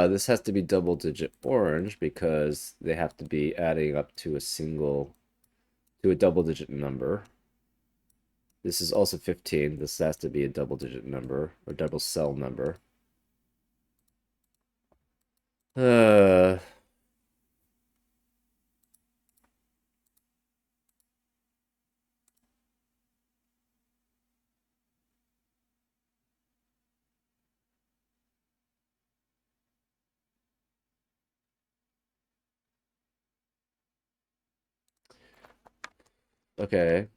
This has to be double digit orange because they have to be adding up to a double digit number. This is also 15. This has to be a double digit number or double cell number. Okay.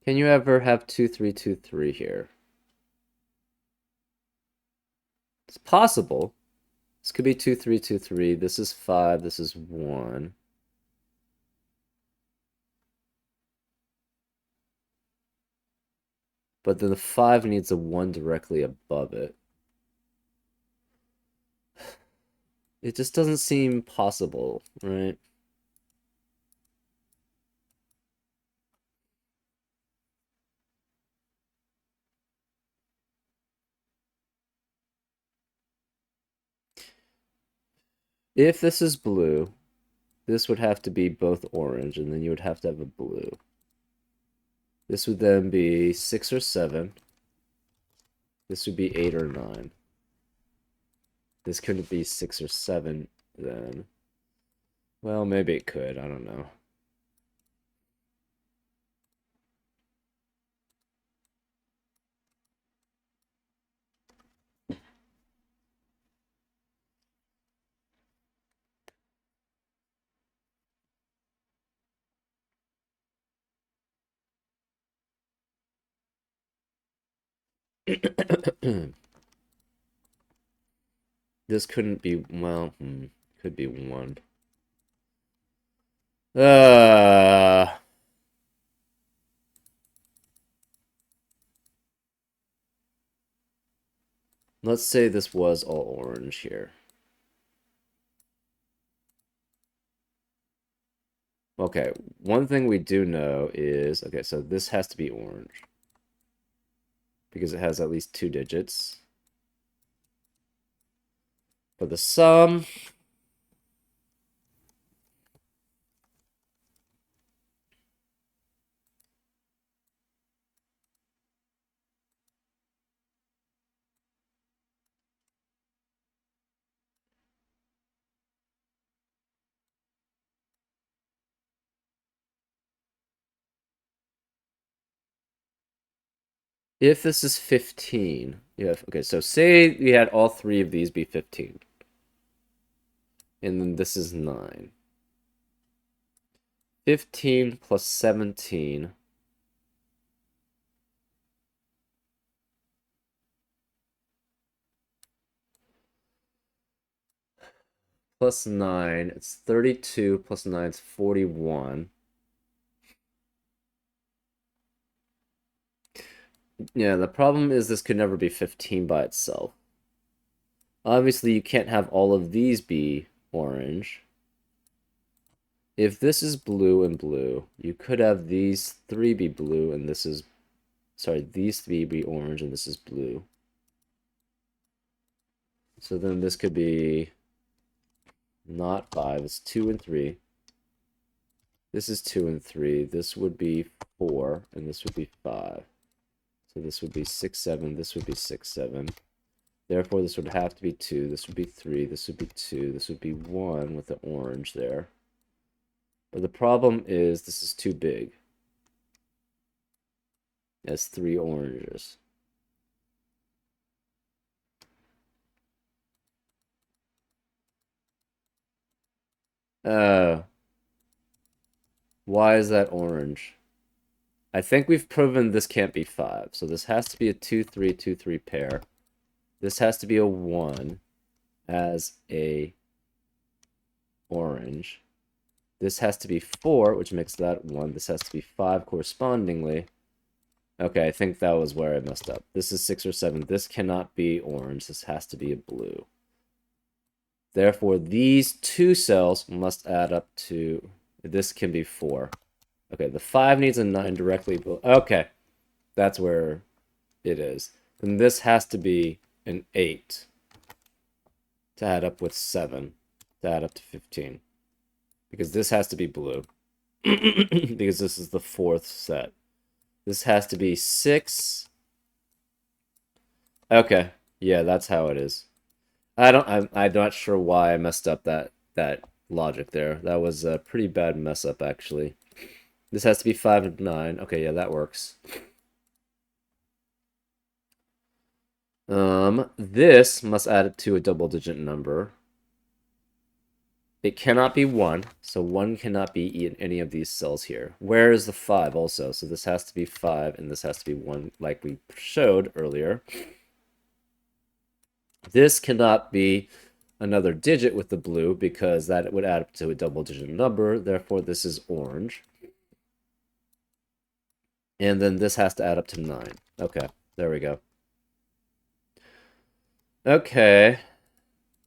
Can you ever have 2, 3, 2, 3 here? It's possible. This could be 2, 3, 2, 3. This is 5. This is 1. But then the 5 needs a 1 directly above it. It just doesn't seem possible, right? If this is blue, this would have to be both orange, and then you would have to have a blue. This would then be 6 or 7. This would be 8 or 9. This couldn't be 6 or 7 then. Well, maybe it could. I don't know. This couldn't be, well, could be 1. Let's say this was all orange here. Okay, one thing we do know is, okay, so this has to be orange. Because it has at least 2 digits. For the sum, if this is 15, you have, okay, so say we had all 3 of these be 15. And then this is 9. 15 plus 17 plus 9, it's 32 plus 9 is 41. Yeah, the problem is this could never be 15 by itself. Obviously, you can't have all of these be orange. If this is blue and blue, you could have these 3 be blue and this is, sorry, these 3 be orange and this is blue. So then this could be not 5, it's 2 and 3. This is 2 and 3. This would be 4, and this would be 5. So this would be 6, 7. This would be 6, 7. Therefore, this would have to be 2. This would be 3. This would be 2. This would be 1 with the orange there. But the problem is this is too big. It has 3 oranges. Why is that orange? I think we've proven this can't be 5. So this has to be a 2, 3, 2, 3 pair. This has to be a 1 as a orange. This has to be 4, which makes that 1. This has to be 5 correspondingly. Okay, I think that was where I messed up. This is 6 or 7. This cannot be orange. This has to be a blue. Therefore, these 2 cells must add up to... This can be 4. Okay, the 5 needs a 9 directly below. Okay, that's where it is. Then this has to be an 8 to add up with 7 to add up to 15. Because this has to be blue. Because this is the 4th set. This has to be 6. Okay, yeah, that's how it is. I'm not sure why I messed up that logic there. That was a pretty bad mess up, actually. This has to be 5 and 9. Okay, yeah, that works. This must add it to a double-digit number. It cannot be 1, so 1 cannot be in any of these cells here. Where is the 5 also? So this has to be 5, and this has to be 1, like we showed earlier. This cannot be another digit with the blue, because that would add up to a double-digit number. Therefore, this is orange. And then this has to add up to 9. Okay, there we go. Okay.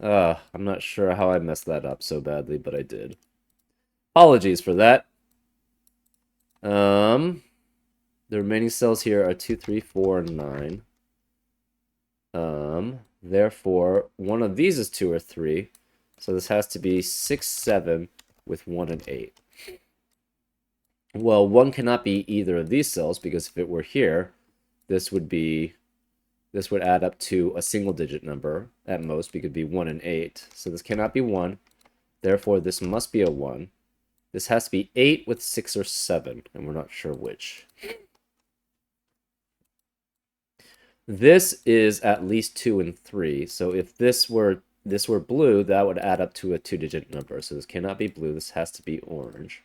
I'm not sure how I messed that up so badly, but I did. Apologies for that. The remaining cells here are 2, 3, 4, and 9. Therefore, one of these is 2 or 3. So this has to be 6, 7 with 1 and 8. Well, 1 cannot be either of these cells because if it were here, this would add up to a single digit number at most. It could be 1 and 8. So this cannot be 1. Therefore, this must be a 1. This has to be 8 with 6 or 7, and we're not sure which. This is at least 2 and 3. So if this were blue, that would add up to a 2-digit number. So this cannot be blue. This has to be orange.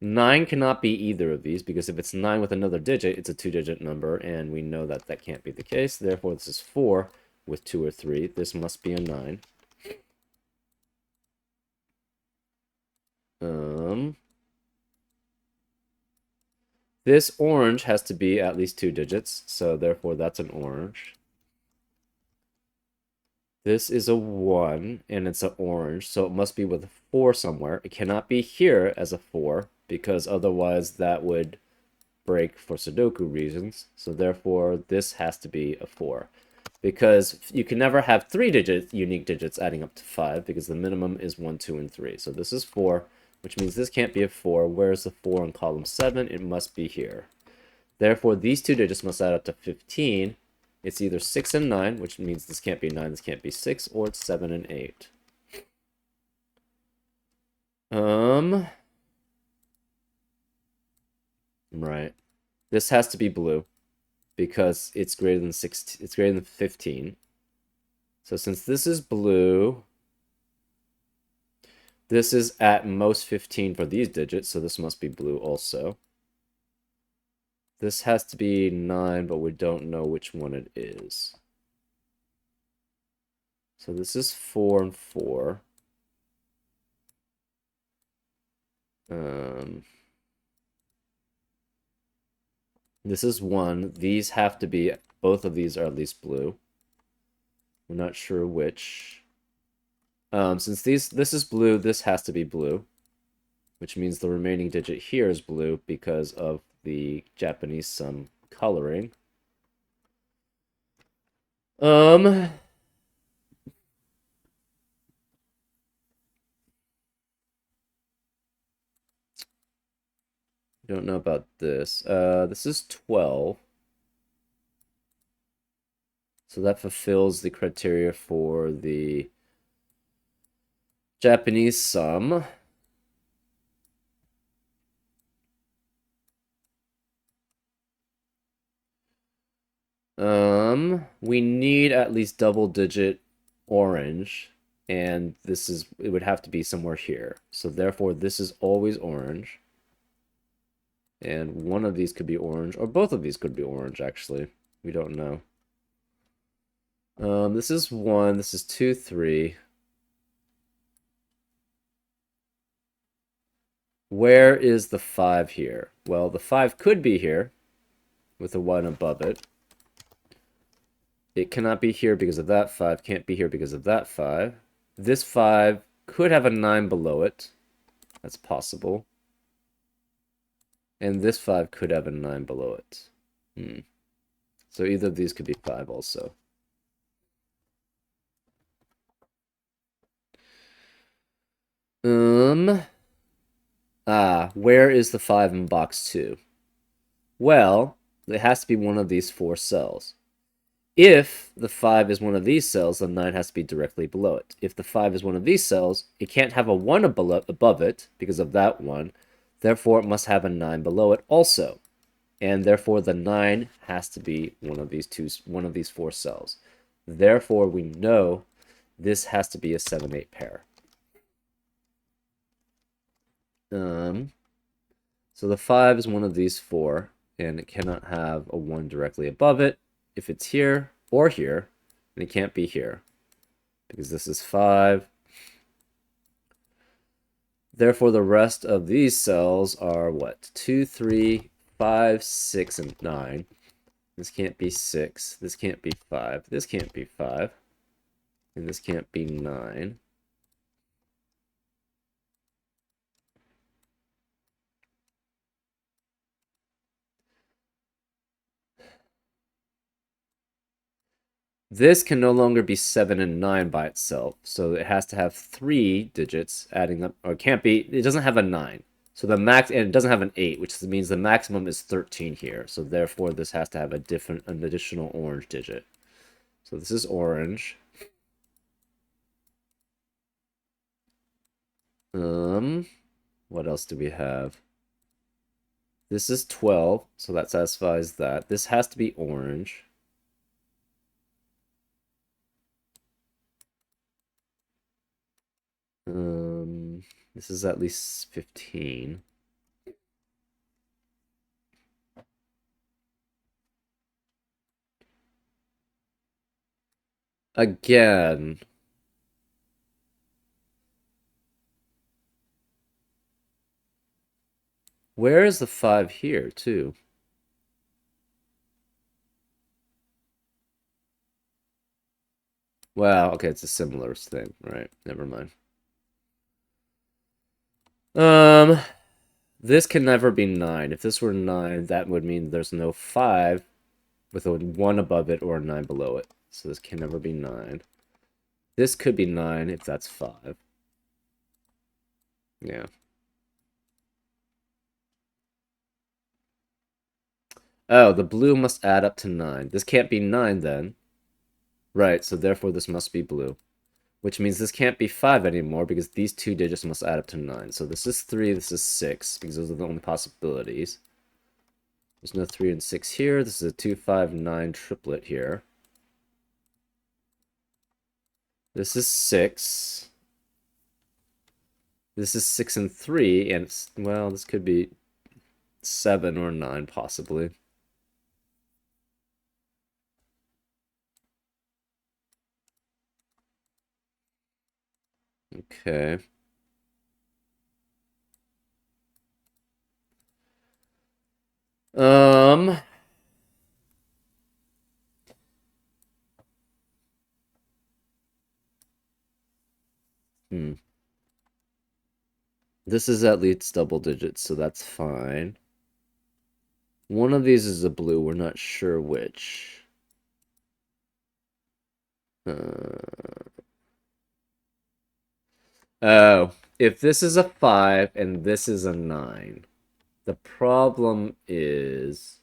9 cannot be either of these because if it's 9 with another digit, it's a 2-digit number, and we know that that can't be the case. Therefore, this is 4 with 2 or 3. This must be a 9. This orange has to be at least 2 digits, so therefore that's an orange. This is a 1, and it's an orange, so it must be with a 4 somewhere. It cannot be here as a 4, because otherwise that would break for Sudoku reasons. So therefore, this has to be a 4. Because you can never have 3 unique digits adding up to 5, because the minimum is 1, 2, and 3. So this is 4, which means this can't be a 4. Where's the 4 in column 7? It must be here. Therefore, these 2 digits must add up to 15. It's either 6 and 9, which means this can't be 9, this can't be 6, or it's 7 and 8. Right. This has to be blue because it's greater than 16, it's greater than 15. So since this is blue, this is at most 15 for these digits, so this must be blue also. This has to be 9, but we don't know which one it is. So this is 4 and 4. This is 1. These have to be, both of these are at least blue. We're not sure which. Since this is blue, this has to be blue, which means the remaining digit here is blue because of the Japanese sum coloring. Don't know about this. This is 12. So that fulfills the criteria for the Japanese sum. We need at least double-digit orange, and it would have to be somewhere here. So therefore, this is always orange. And one of these could be orange, or both of these could be orange, actually. We don't know. This is 1, this is 2, 3. Where is the 5 here? Well, the 5 could be here, with a 1 above it. It cannot be here because of that 5, can't be here because of that 5. This 5 could have a 9 below it. That's possible. And this 5 could have a 9 below it. So either of these could be 5 also. Where is the 5 in box 2? Well, it has to be one of these 4 cells. If the 5 is one of these cells, the 9 has to be directly below it. If the 5 is one of these cells, it can't have a 1 above it because of that 1. Therefore, it must have a 9 below it also. And therefore, the 9 has to be one of these 4 cells. Therefore, we know this has to be a 7-8 pair. So the 5 is one of these 4, and it cannot have a 1 directly above it. If it's here or here, and it can't be here, because this is 5. Therefore, the rest of these cells are what? 2, 3, 5, 6, and 9. This can't be 6. This can't be 5. This can't be 5. And this can't be 9. This can no longer be 7 and 9 by itself, so it has to have 3 digits adding up, or it can't be, it doesn't have a 9. So the max, and it doesn't have an 8, which means the maximum is 13 here. So therefore, this has to have an additional orange digit. So this is orange. What else do we have? This is 12, so that satisfies that. This has to be orange. This is at least 15. Again. Where is the 5 here, too? Wow, okay, it's a similar thing, right? Never mind. This can never be 9. If this were 9, that would mean there's no 5 with a 1 above it or a 9 below it. So this can never be 9. This could be 9 if that's 5. Yeah. Oh, the blue must add up to 9. This can't be 9 then. Right, so therefore this must be blue. Which means this can't be 5 anymore because these two digits must add up to 9. So this is 3, this is 6, because those are the only possibilities. There's no 3 and 6 here. This is a 2, 5, 9 triplet here. This is 6. This is 6 and 3, and it's, well, this could be 7 or 9 possibly. Okay. Um, This is at least double digits, so that's fine. One of these is a blue, we're not sure which. Oh, if this is a 5 and this is a 9, the problem is...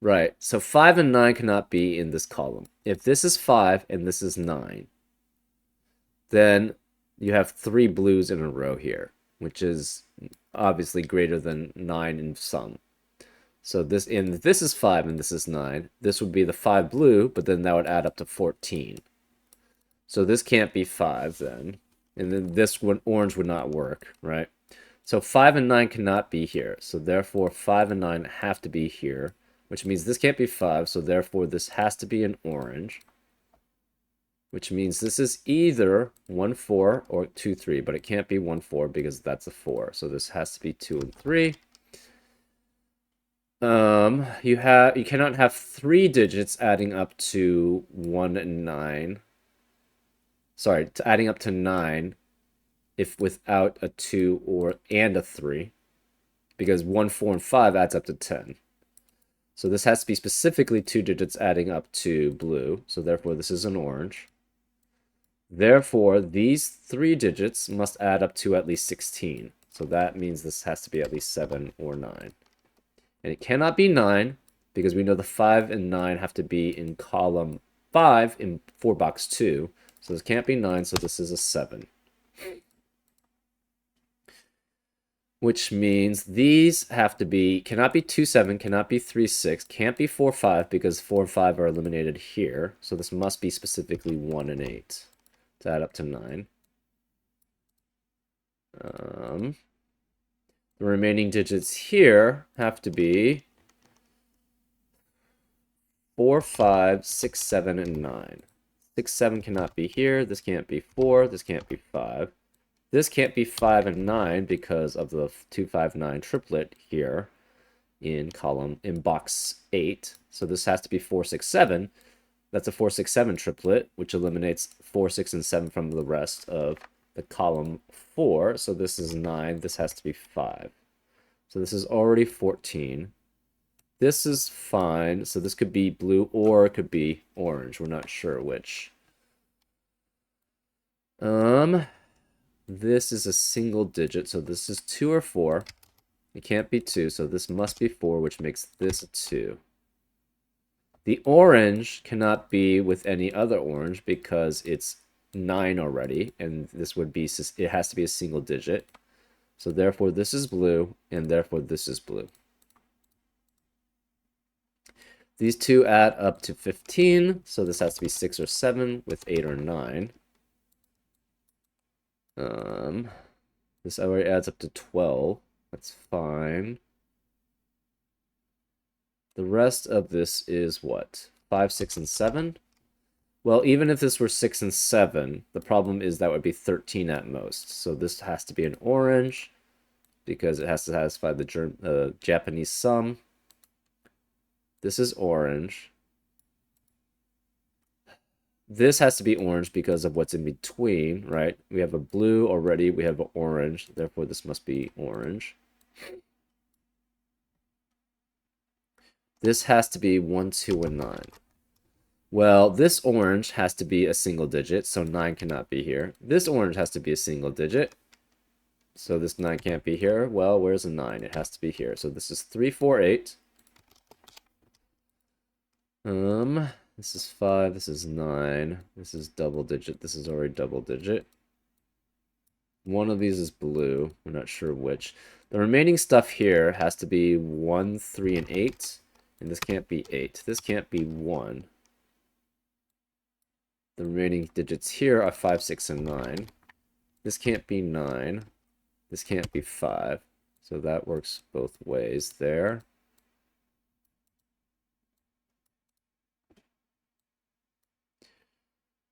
Right, so 5 and 9 cannot be in this column. If this is 5 and this is 9, then you have 3 blues in a row here, which is obviously greater than 9 in sum. So this is 5 and this is 9. This would be the 5 blue, but then that would add up to 14. So this can't be 5 then. And then this one, orange, would not work, right? So 5 and 9 cannot be here. So therefore 5 and 9 have to be here, which means this can't be 5. So therefore this has to be an orange, which means this is either 1, 4 or 2, 3, but it can't be 1, 4 because that's a 4. So this has to be 2 and 3. You cannot have 3 digits adding up to 1 and 9. Sorry, adding up to 9 if without a 2 and a 3, because 1, 4, and 5 adds up to 10. So this has to be specifically 2 digits adding up to blue, so therefore this is an orange. Therefore, these 3 digits must add up to at least 16. So that means this has to be at least 7 or 9. And it cannot be 9, because we know the 5 and 9 have to be in column 5 in 4 box 2. So this can't be 9, so this is a 7. Which means these have to be, cannot be 2, 7, cannot be 3, 6, can't be 4, 5, because 4 and 5 are eliminated here. So this must be specifically 1 and 8 to add up to 9. The remaining digits here have to be 4, 5, 6, 7, and 9. 6, 7 cannot be here. This can't be 4. This can't be 5. This can't be 5 and 9 because of the 2, 5, 9 triplet here in box 8. So this has to be 4, 6, 7. That's a 4, 6, 7 triplet, which eliminates 4, 6, and 7 from the rest of the column 4. So this is 9. This has to be 5. So this is already 14. This is fine. So this could be blue or it could be orange. We're not sure which. This is a single digit, so this is 2 or 4. It can't be 2, so this must be 4, which makes this a 2. The orange cannot be with any other orange because it's 9 already, and this would be, it has to be a single digit. So therefore this is blue, and therefore this is blue. These two add up to 15, so this has to be 6 or 7 with 8 or 9. This already adds up to 12. That's fine. The rest of this is what? 5, 6, and 7? Well, even if this were 6 and 7, the problem is that would be 13 at most. So this has to be an orange because it has to satisfy the Japanese sum. This is orange. This has to be orange because of what's in between, right? We have a blue already. We have an orange. Therefore, this must be orange. This has to be 1, 2, and 9. Well, this orange has to be a single digit, so 9 cannot be here. This orange has to be a single digit, so this 9 can't be here. Well, where's a 9? It has to be here. So this is 3, 4, 8. This is 5, this is 9. This is double digit. This is already double digit. One of these is blue. We're not sure which. The remaining stuff here has to be 1, 3, and 8. And this can't be 8. This can't be 1. The remaining digits here are 5, 6, and 9. This can't be 9. This can't be 5. So that works both ways there.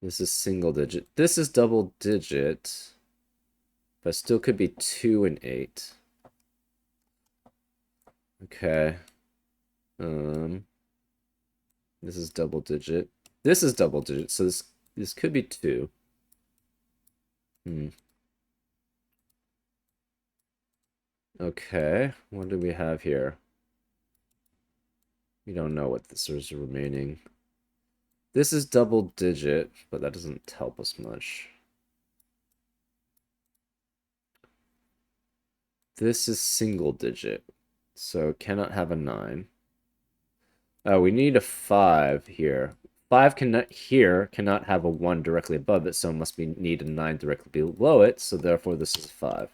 This is single digit. This is double digit. But still could be 2 and 8. Okay. This is double digit. This is double digit, so this could be 2. Okay, what do we have here? We don't know what this is remaining. This is double digit, but that doesn't help us much. This is single digit, so cannot have a 9. Oh, we need a 5 here. 5 cannot have a 1 directly above it, so must need a 9 directly below it, so therefore this is 5.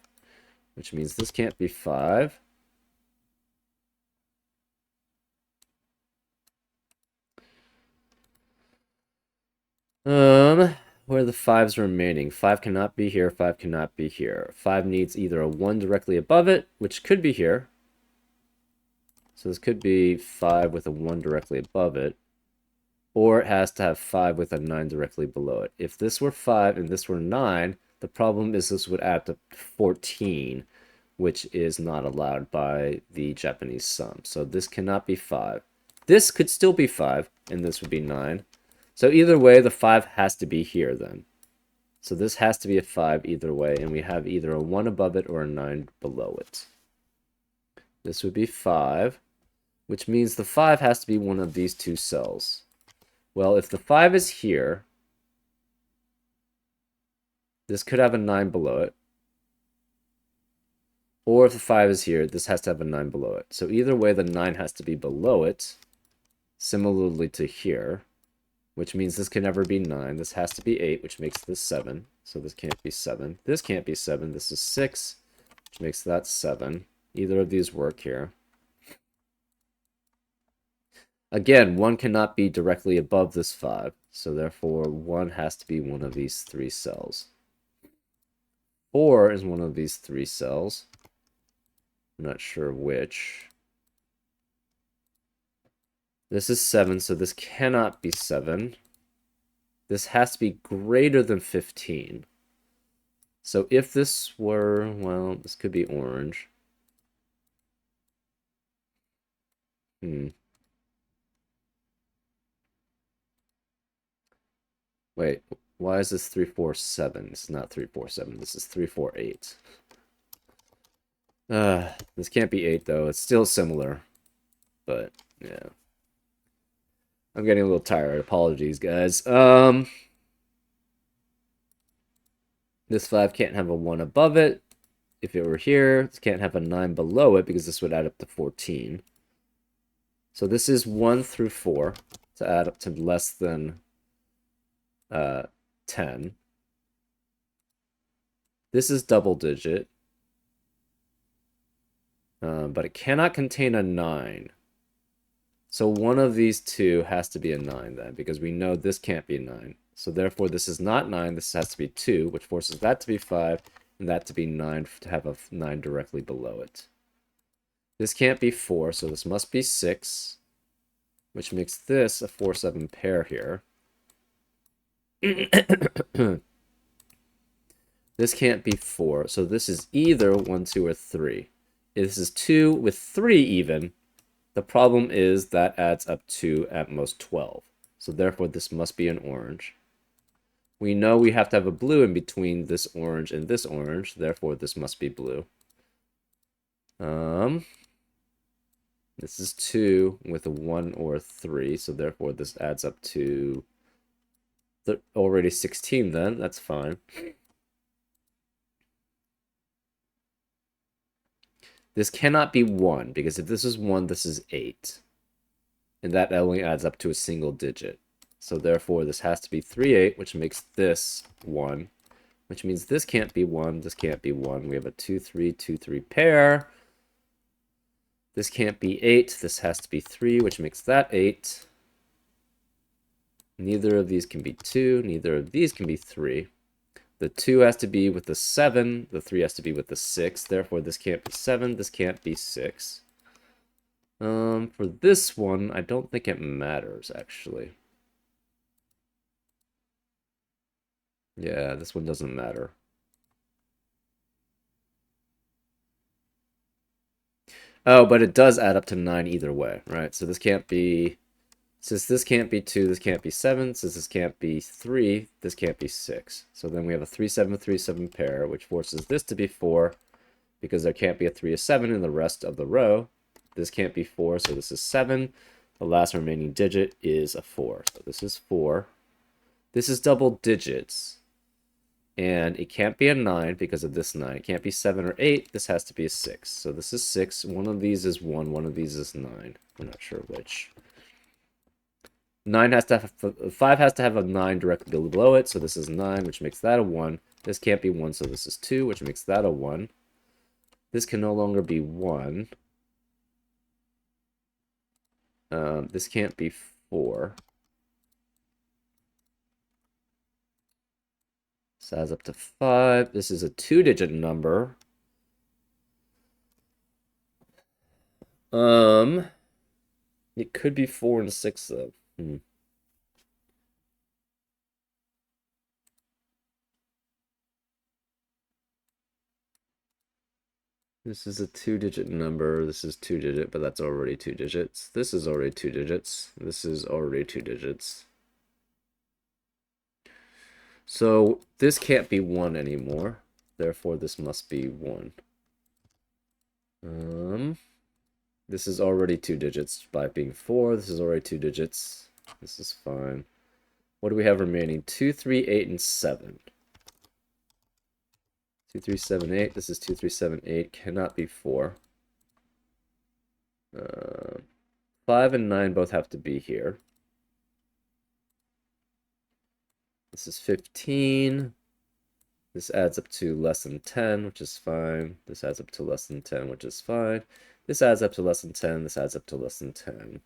Which means this can't be 5. Where are the 5s remaining? 5 cannot be here, 5 cannot be here. 5 needs either a 1 directly above it, which could be here. So this could be 5 with a 1 directly above it. Or it has to have 5 with a 9 directly below it. If this were 5 and this were 9, the problem is this would add to 14, which is not allowed by the Japanese sum. So this cannot be 5. This could still be 5, and this would be 9. So either way, the 5 has to be here then. So this has to be a 5 either way, and we have either a 1 above it or a 9 below it. This would be 5, which means the 5 has to be one of these two cells. Well, if the 5 is here, this could have a 9 below it. Or if the 5 is here, this has to have a 9 below it. So either way, the 9 has to be below it, similarly to here, which means this can never be 9. This has to be 8, which makes this 7. So this can't be 7. This can't be 7. This is 6, which makes that 7. Either of these work here. Again, 1 cannot be directly above this 5, so therefore 1 has to be one of these 3 cells. 4 is one of these 3 cells. I'm not sure which. This is 7, so this cannot be 7. This has to be greater than 15. So if this were, well, this could be orange. Wait, why is this 347? This is not 347. This is 348. This can't be 8 though. It's still similar, but yeah. I'm getting a little tired. Apologies, guys. This This 5 can't have a 1 above it. If it were here, it can't have a 9 below it because this would add up to 14. So this is 1 through 4 to add up to less than 10. This is double digit. But it cannot contain a 9. So one of these two has to be a 9 then, because we know this can't be a 9. So therefore this is not 9, this has to be 2, which forces that to be 5, and that to be 9 to have a 9 directly below it. This can't be 4, so this must be 6, which makes this a 4-7 pair here. This can't be 4, so this is either 1, 2, or 3. If this is 2 with 3 even, the problem is that adds up to at most 12. So therefore this must be an orange. We know we have to have a blue in between this orange and this orange, therefore this must be blue. This is 2 with a 1 or a 3, so therefore this adds up to already 16 then, that's fine. This cannot be 1, because if this is 1, this is 8. And that only adds up to a single digit. So therefore, this has to be 3, 8, which makes this 1. Which means this can't be 1, this can't be 1. We have a 2, 3, 2, 3 pair. This can't be 8, this has to be 3, which makes that 8. Neither of these can be 2, neither of these can be 3. The 2 has to be with the 7, the 3 has to be with the 6, therefore this can't be 7, this can't be 6. For this one, I don't think it matters, actually. Yeah, this one doesn't matter. Oh, but it does add up to 9 either way, right? So this can't be... Since this can't be 2, this can't be 7. Since this can't be 3, this can't be 6. So then we have a 3, 7, 3, 7 pair, which forces this to be 4, because there can't be a 3 or 7 in the rest of the row. This can't be 4, so this is 7. The last remaining digit is a 4. So this is 4. This is double digits. And it can't be a 9 because of this 9. It can't be 7 or 8. This has to be a 6. So this is 6. One of these is 1. One of these is 9. I'm not sure which. 9 has to have 5 has to have a 9 directly below it, so this is 9, which makes that a 1. This can't be 1, so this is 2, which makes that a 1. This can no longer be 1. This can't be 4. This adds up to 5. This is a 2-digit number. It could be 4 and 6, though. This is a 2-digit number. This is 2-digit, but that's already 2 digits. This is already 2 digits. This is already 2 digits. So this can't be 1 anymore. Therefore, this must be 1. This is already 2 digits by being 4. This is already 2 digits. This is fine. What do we have remaining? 2, 3, 8, and 7. 2, 3, 7, 8. This is 2, 3, 7, 8. Cannot be 4. 5 and 9 both have to be here. This is 15. This adds up to less than 10, which is fine. This adds up to less than 10, which is fine. This adds up to less than 10. This adds up to less than 10.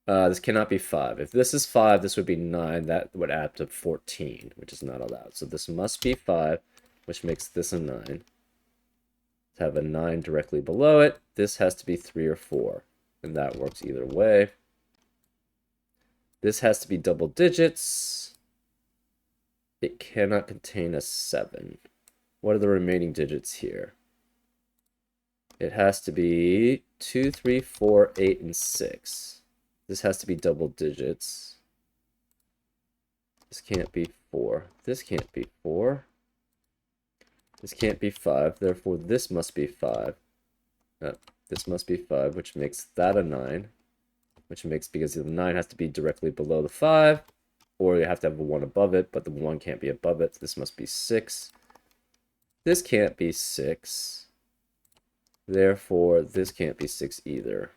This cannot be 5. If this is 5, this would be 9. That would add up to 14, which is not allowed. So this must be 5, which makes this a 9. To have a 9 directly below it, this has to be 3 or 4. And that works either way. This has to be double digits. It cannot contain a 7. What are the remaining digits here? It has to be 2, 3, 4, 8, and 6. This has to be double digits. This can't be 4. This can't be 4. This can't be 5. Therefore, this must be 5. This must be 5, which makes that a 9. Which makes, because the 9 has to be directly below the 5. or you have to have a 1 above it, but the 1 can't be above it. This must be 6. This can't be 6. Therefore, this can't be 6 either.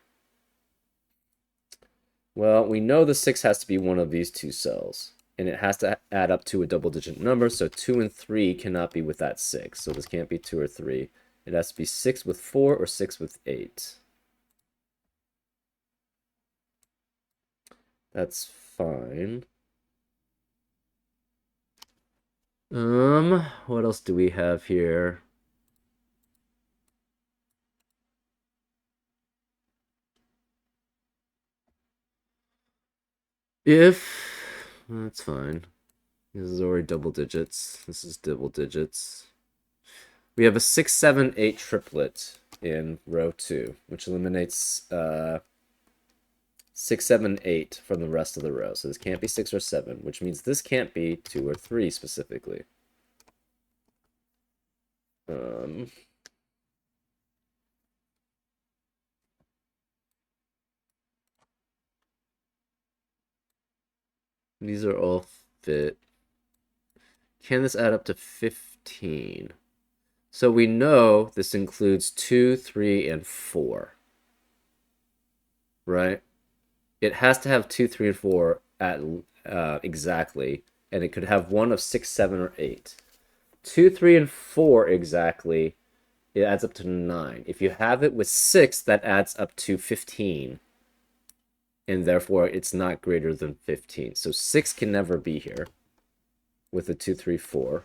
Well, we know the 6 has to be one of these two cells, and it has to add up to a double-digit number, so 2 and 3 cannot be with that 6. So this can't be 2 or 3. It has to be 6 with 4 or 6 with 8. That's fine. What else do we have here? That's fine. This is already double digits. This is double digits. We have a 6, 7, 8 triplet in row 2, which eliminates 6, 7, 8 from the rest of the row. So this can't be 6 or 7, which means this can't be 2 or 3 specifically. These are all fit. Can this add up to 15? So we know this includes 2, 3, and 4. Right? It has to have 2, 3, and 4 at exactly, and it could have one of 6, 7, or 8. 2, 3, and 4 exactly, it adds up to 9. If you have it with 6, that adds up to 15. And therefore, it's not greater than 15. So 6 can never be here with the 2, 3, 4.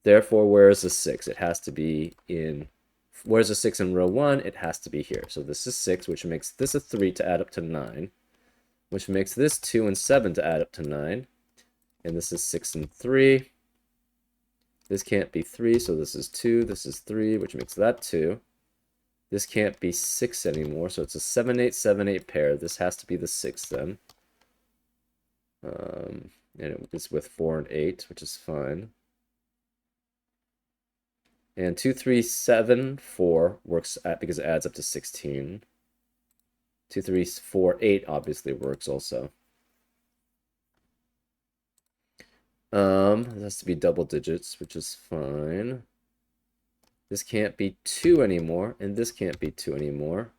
Therefore, where is the 6? It has to be in... Where's the 6 in row 1? It has to be here. So this is 6, which makes this a 3 to add up to 9. Which makes this 2 and 7 to add up to 9. And this is 6 and 3. This can't be 3, so this is 2. This is 3, which makes that 2. This can't be 6 anymore, so it's a 7, 8, 7, 8 pair. This has to be the 6 then. And it's with 4 and 8, which is fine. And 2, 3, 7, 4 works because it adds up to 16. 2, 3, 4, 8 obviously works also. It has to be double digits, which is fine. This can't be 2 anymore, and this can't be 2 anymore.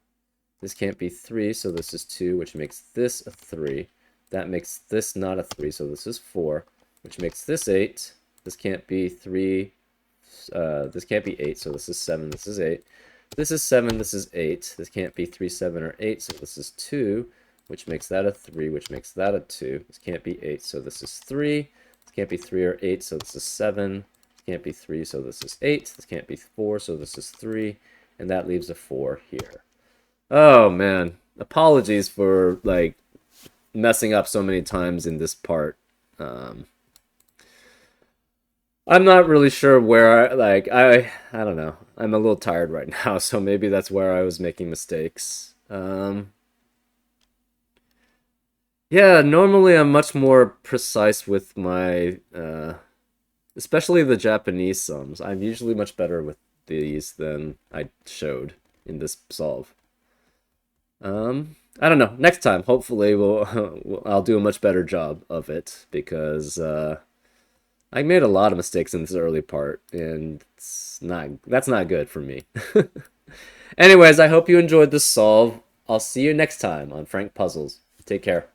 This can't be 3, so this is 2, which makes this a 3. That makes this not a 3, so this is 4, which makes this 8. This can't be 3. This can't be 8, so this is 7, this is 8. This is 7, this is 8. This can't be 3, 7, or 8, so this is 2, which makes that a 3, which makes that a 2. This can't be 8, so this is 3. This can't be 3 or 8, so this is 7. Can't be 3, so this is 8. This can't be 4, so this is 3. And that leaves a 4 here. Oh, man. Apologies for, like, messing up so many times in this part. I'm not really sure where, I don't know. I'm a little tired right now, so maybe that's where I was making mistakes. Yeah, normally I'm much more precise with my... especially the Japanese sums. I'm usually much better with these than I showed in this solve. I don't know. Next time, hopefully, I'll do a much better job of it because I made a lot of mistakes in this early part, and that's not good for me. Anyways, I hope you enjoyed this solve. I'll see you next time on Frank Puzzles. Take care.